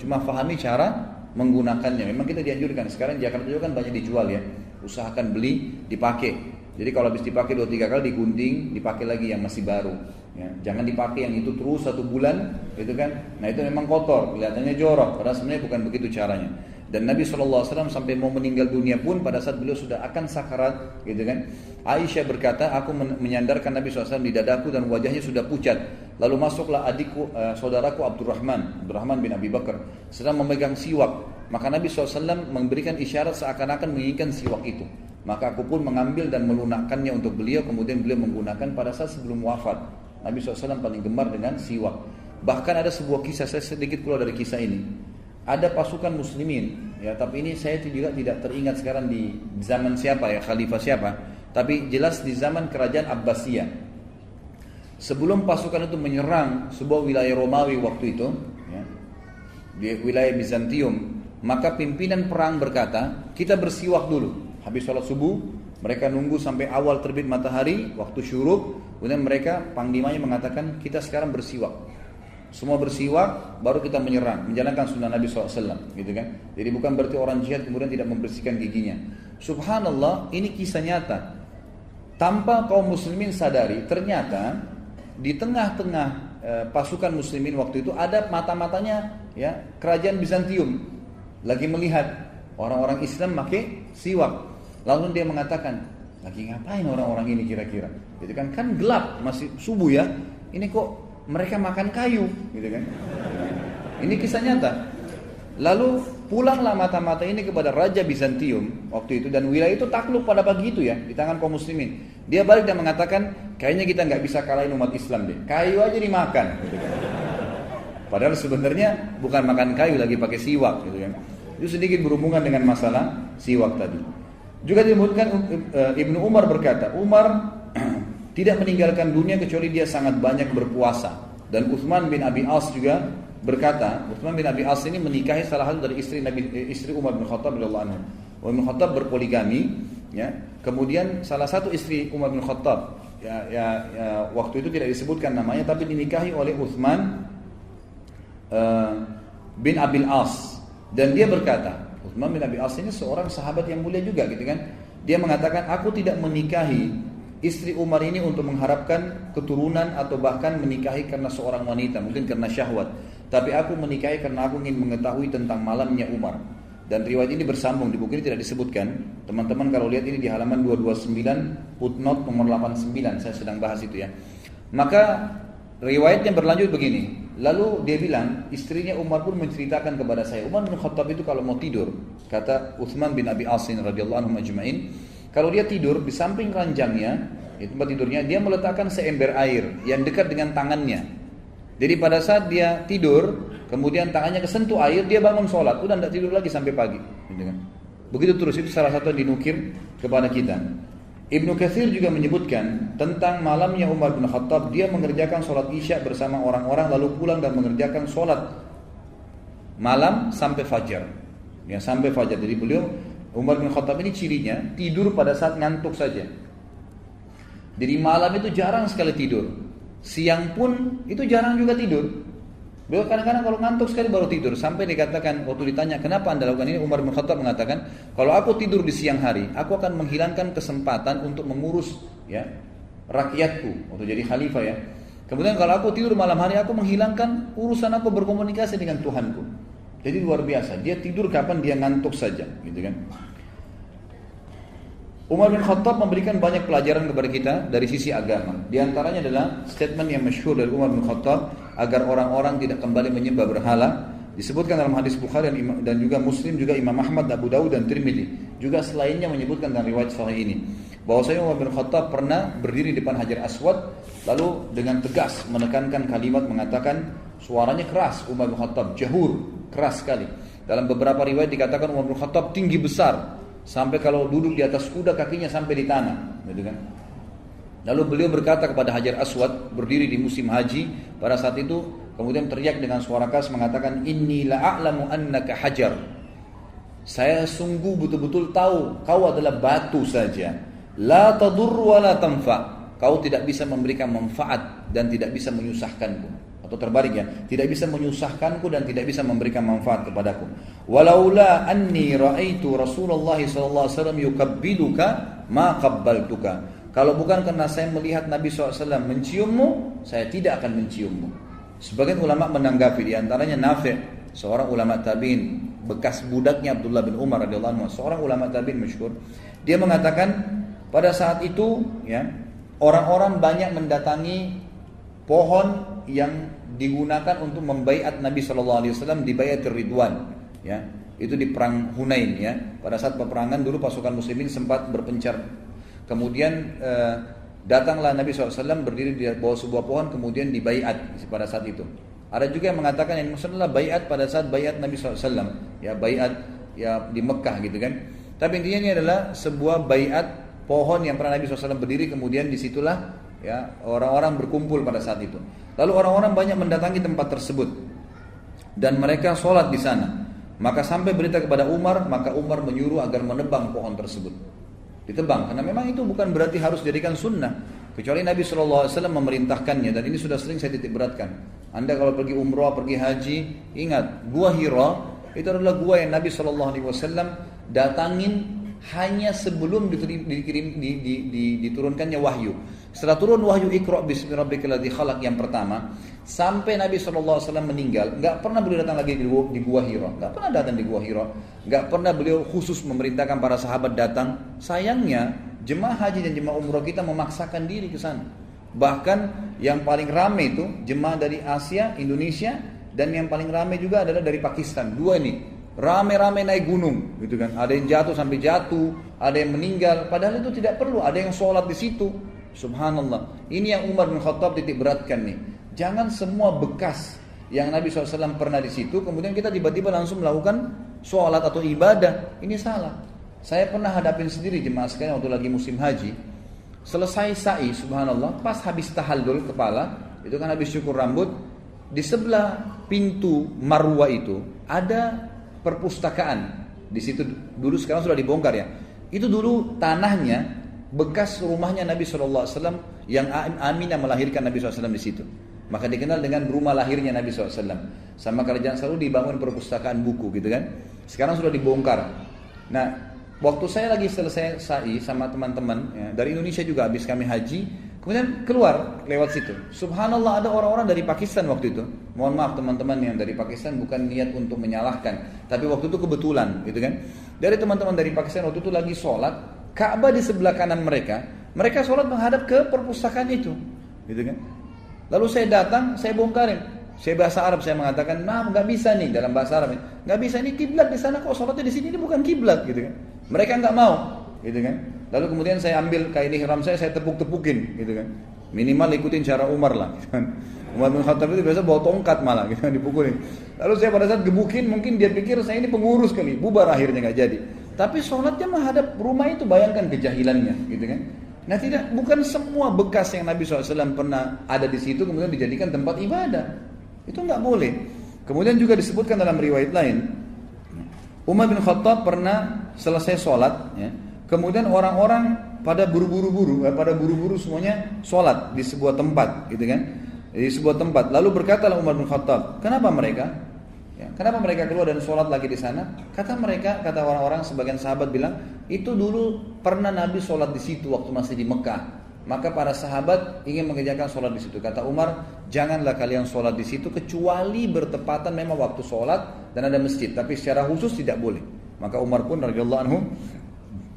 Cuma fahami cara menggunakannya. Memang kita dianjurkan. Sekarang di Jakarta juga kan banyak dijual ya. Usahakan beli, dipakai. Jadi kalau habis dipakai 2-3 kali digunting, dipakai lagi yang masih baru. Ya, jangan dipakai yang itu terus 1 bulan, gitu kan? Nah itu memang kotor, kelihatannya jorok. Padahal sebenarnya bukan begitu caranya. Dan Nabi SAW sampai mau meninggal dunia pun pada saat beliau sudah akan sakarat, gitu kan? Aisyah berkata, aku menyandarkan Nabi SAW di dadaku dan wajahnya sudah pucat. Lalu masuklah adikku, saudaraku Abdurrahman bin Abi Bakar, sedang memegang siwak. Maka Nabi SAW memberikan isyarat seakan-akan menginginkan siwak itu. Maka aku pun mengambil dan melunakkannya untuk beliau. Kemudian beliau menggunakan pada saat sebelum wafat. Nabi SAW paling gemar dengan siwak. Bahkan ada sebuah kisah, saya sedikit keluar dari kisah ini. Ada pasukan muslimin, ya, tapi ini saya juga tidak teringat sekarang di zaman siapa ya, khalifah siapa. Tapi jelas di zaman kerajaan Abbasiyah. Sebelum pasukan itu menyerang sebuah wilayah Romawi waktu itu, ya, di wilayah Bizantium, maka pimpinan perang berkata, kita bersiwak dulu. Habis sholat subuh, mereka nunggu sampai awal terbit matahari, waktu syuruk, kemudian mereka panglimanya mengatakan, kita sekarang bersiwak. Semua bersiwak, baru kita menyerang, menjalankan sunnah Nabi SAW, gitu kan? Jadi bukan berarti orang jihad kemudian tidak membersihkan giginya. Subhanallah, ini kisah nyata. Tanpa kaum muslimin sadari, ternyata di tengah-tengah pasukan muslimin waktu itu ada mata-matanya, ya, kerajaan Bizantium lagi melihat orang-orang Islam pakai siwak. Lalu dia mengatakan, lagi ngapain orang-orang ini kira-kira? Gitu kan gelap, masih subuh ya. Ini kok mereka makan kayu, gitu kan? Ini kisah nyata. Lalu pulanglah mata-mata ini kepada Raja Bizantium waktu itu, dan wilayah itu takluk pada pagi itu ya di tangan kaum muslimin. Dia balik dan mengatakan, kayaknya kita nggak bisa kalahin umat Islam deh, kayu aja dimakan gitu kan. Padahal sebenarnya bukan makan kayu, lagi pakai siwak gitu kan. Itu sedikit berhubungan dengan masalah siwak tadi. Juga disebutkan Ibnu Umar berkata, Umar tidak meninggalkan dunia kecuali dia sangat banyak berpuasa. Dan Utsman bin Abi As juga berkata, Utsman bin Abi As ini menikahi salah satu dari istri Umar bin Khattab radhiyallahu anhu. Umar bin Khattab berpoligami, ya. Kemudian salah satu istri Umar bin Khattab, waktu itu tidak disebutkan namanya, tapi dinikahi oleh Utsman bin Abi As. Dan dia berkata, Utsman bin Abi As ini seorang sahabat yang mulia juga gitu kan. Dia mengatakan, aku tidak menikahi istri Umar ini untuk mengharapkan keturunan atau bahkan menikahi karena seorang wanita, mungkin karena syahwat. Tapi aku menikahi karena aku ingin mengetahui tentang malamnya Umar. Dan riwayat ini bersambung, di buku ini tidak disebutkan. Teman-teman kalau lihat ini di halaman 229, footnote nomor 89, saya sedang bahas itu ya. Maka riwayatnya berlanjut begini. Lalu dia bilang, istrinya Umar pun menceritakan kepada saya, Umar bin Khattab itu kalau mau tidur, kata Utsman bin Abi Asin radhiyallahu anhu ajma'in, kalau dia tidur di samping ranjangnya, di tempat tidurnya, dia meletakkan seember air yang dekat dengan tangannya. Jadi pada saat dia tidur, kemudian tangannya kesentuh air, dia bangun sholat, udah tidak tidur lagi sampai pagi. Begitu terus, itu salah satu yang dinukir kepada kita. Ibnu Katsir juga menyebutkan tentang malamnya Umar bin Khattab, dia mengerjakan sholat isya bersama orang-orang, lalu pulang dan mengerjakan sholat malam sampai fajar. Ya, sampai fajar. Jadi beliau Umar bin Khattab ini cirinya tidur pada saat ngantuk saja. Jadi malam itu jarang sekali tidur. Siang pun itu jarang juga tidur. Beliau kadang-kadang kalau ngantuk sekali baru tidur. Sampai dikatakan waktu ditanya kenapa anda lakukan ini, Umar bin Khattab mengatakan, kalau aku tidur di siang hari, aku akan menghilangkan kesempatan untuk mengurus ya rakyatku untuk jadi khalifah ya. Kemudian kalau aku tidur malam hari, aku menghilangkan urusan aku berkomunikasi dengan Tuhanku. Jadi luar biasa, dia tidur kapan dia ngantuk saja, gitu kan. Umar bin Khattab memberikan banyak pelajaran kepada kita dari sisi agama. Di antaranya adalah statement yang masyhur dari Umar bin Khattab agar orang-orang tidak kembali menyembah berhala. Disebutkan dalam hadis Bukhari dan juga Muslim, juga Imam Ahmad, Abu Dawud dan Tirmidzi. Juga selainnya menyebutkan dalam riwayat sahih ini, bahwasanya Umar bin Khattab pernah berdiri di depan Hajar Aswad, lalu dengan tegas menekankan kalimat, mengatakan, suaranya keras Umar bin Khattab, jahur, keras sekali. Dalam beberapa riwayat dikatakan Umar bin Khattab tinggi besar, sampai kalau duduk di atas kuda kakinya sampai di tanah, gitu kan. Lalu beliau berkata kepada Hajar Aswad, berdiri di musim haji pada saat itu, kemudian teriak dengan suara keras mengatakan, inni la'alamu annaka hajar. Saya sungguh betul-betul tahu kau adalah batu saja. La tadur wa la tanfa. Kau tidak bisa memberikan manfaat dan tidak bisa menyusahkanku. Atau terbalik ya, tidak bisa menyusahkanku dan tidak bisa memberikan manfaat kepadaku. Walaula anni ra'aitu Rasulullah sallallahu alaihi wasallam yukabbiluka ma qabbaltuka. Kalau bukan karena saya melihat Nabi SAW menciummu, saya tidak akan menciummu. Sebagian ulama menanggapi, di antaranya Nafi', seorang ulama tabi'in, bekas budaknya Abdullah bin Umar radhiyallahu anhu, seorang ulama tabi'in masyhur. Dia mengatakan pada saat itu ya, orang-orang banyak mendatangi pohon yang digunakan untuk membaiat Nabi SAW di Baiatur Ridwan ya. Itu di perang Hunain ya. Pada saat peperangan dulu pasukan muslimin sempat berpencar. Kemudian datanglah Nabi SAW berdiri di bawah sebuah pohon, kemudian dibaiat pada saat itu. Ada juga yang mengatakan yang maksudnya baiat pada saat baiat Nabi SAW ya, baiat ya di Mekah gitu kan. Tapi intinya ini adalah sebuah baiat pohon yang pernah Nabi SAW berdiri, kemudian disitulah ya orang-orang berkumpul pada saat itu. Lalu orang-orang banyak mendatangi tempat tersebut dan mereka sholat di sana. Maka sampai berita kepada Umar, maka Umar menyuruh agar menebang pohon tersebut. Ditebang, karena memang itu bukan berarti harus dijadikan sunnah, kecuali Nabi SAW memerintahkannya. Dan ini sudah sering saya titik beratkan. Anda kalau pergi umrah, pergi haji, ingat Gua Hira itu adalah gua yang Nabi SAW datangin hanya sebelum diturunkannya wahyu. Setelah turun wahyu Iqra bismi rabbikal ladzi khalaq yang pertama, sampai Nabi SAW meninggal, enggak pernah beliau datang lagi di Gua Hira. Enggak pernah datang di Gua Hira. Enggak pernah beliau khusus memerintahkan para sahabat datang. Sayangnya jemaah haji dan jemaah umrah kita memaksakan diri ke sana. Bahkan yang paling ramai itu jemaah dari Asia, Indonesia, dan yang paling ramai juga adalah dari Pakistan. Dua ini rame-rame naik gunung, gitu kan. Ada yang jatuh sampai jatuh, ada yang meninggal. Padahal itu tidak perlu. Ada yang sholat di situ. Subhanallah. Ini yang Umar bin Khattab titik beratkan nih. Jangan semua bekas yang Nabi SAW pernah di situ, kemudian kita tiba-tiba langsung melakukan sholat atau ibadah. Ini salah. Saya pernah hadapin sendiri jemaah sekalian waktu lagi musim haji. Selesai sa'i, subhanallah, pas habis tahallul kepala, itu kan habis syukur rambut, di sebelah pintu Marwah itu ada perpustakaan. Di situ dulu, sekarang sudah dibongkar ya. Itu dulu tanahnya bekas rumahnya Nabi SAW yang Aminah melahirkan Nabi SAW di situ. Maka dikenal dengan rumah lahirnya Nabi SAW. Sama kerajaan selalu dibangun perpustakaan buku gitu kan. Sekarang sudah dibongkar. Nah, waktu saya lagi selesai sa'i sama teman-teman ya, dari Indonesia juga habis kami haji, kemudian keluar lewat situ. Subhanallah, ada orang-orang dari Pakistan waktu itu. Mohon maaf teman-teman yang dari Pakistan, bukan niat untuk menyalahkan, tapi waktu itu kebetulan gitu kan. Dari teman-teman dari Pakistan waktu itu lagi sholat, Ka'bah di sebelah kanan mereka. Mereka sholat menghadap ke perpustakaan itu, gitu kan. Lalu saya datang, saya bongkarin. Saya bahasa Arab, saya mengatakan, nah nggak bisa nih dalam bahasa Arab, nggak bisa, ini kiblat di sana kok sholatnya di sini, ini bukan kiblat, gitu kan. Mereka nggak mau, gitu kan. Lalu kemudian saya ambil kain ihram saya tepuk-tepukin, gitu kan. Minimal ikutin cara Umar lah, gitu kan. Umar bin Khattab itu biasa bawa tongkat malah, gitu kan, dipukulin. Lalu saya pada saat gebukin, mungkin dia pikir saya ini pengurus kali, bubar akhirnya nggak jadi. Tapi sholatnya menghadap rumah itu, bayangkan kejahilannya, gitu kan. Nah tidak, bukan semua bekas yang Nabi SAW pernah ada di situ kemudian dijadikan tempat ibadah. Itu nggak boleh. Kemudian juga disebutkan dalam riwayat lain, Umar bin Khattab pernah selesai sholat, ya, kemudian orang-orang pada buru-buru semuanya sholat di sebuah tempat, gitu kan? Di sebuah tempat. Lalu berkatalah Umar bin Khattab, kenapa mereka? Ya, kenapa mereka keluar dan sholat lagi di sana? Kata orang-orang, sebagian sahabat bilang, itu dulu pernah Nabi sholat di situ waktu masih di Mekah. Maka para sahabat ingin mengerjakan sholat di situ. Kata Umar, janganlah kalian sholat di situ kecuali bertepatan memang waktu sholat dan ada masjid. Tapi secara khusus tidak boleh. Maka Umar pun radhiyallahu anhu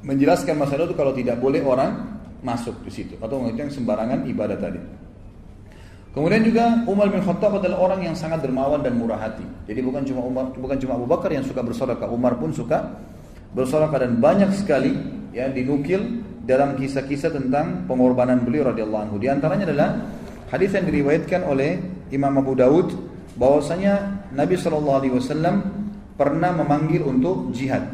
menjelaskan masalah itu kalau tidak boleh orang masuk di situ atau mengerjakan sembarangan ibadah tadi. Kemudian juga Umar bin Khattab adalah orang yang sangat dermawan dan murah hati. Jadi bukan cuma Abu Bakar yang suka bersedekah, Umar pun suka bersedekah, dan banyak sekali ya dinukil dalam kisah-kisah tentang pengorbanan beliau radhiyallahu anhu. Di antaranya adalah hadis yang diriwayatkan oleh Imam Abu Daud bahwasanya Nabi SAW pernah memanggil untuk jihad,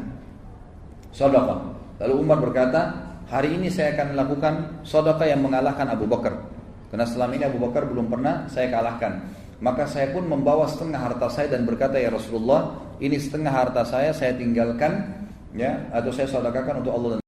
sedekah. Lalu Umar berkata, hari ini saya akan melakukan sedekah yang mengalahkan Abu Bakar. Karena selama ini Abu Bakar belum pernah saya kalahkan. Maka saya pun membawa setengah harta saya dan berkata, ya Rasulullah, ini setengah harta saya tinggalkan ya, atau saya sedekahkan untuk Allah dan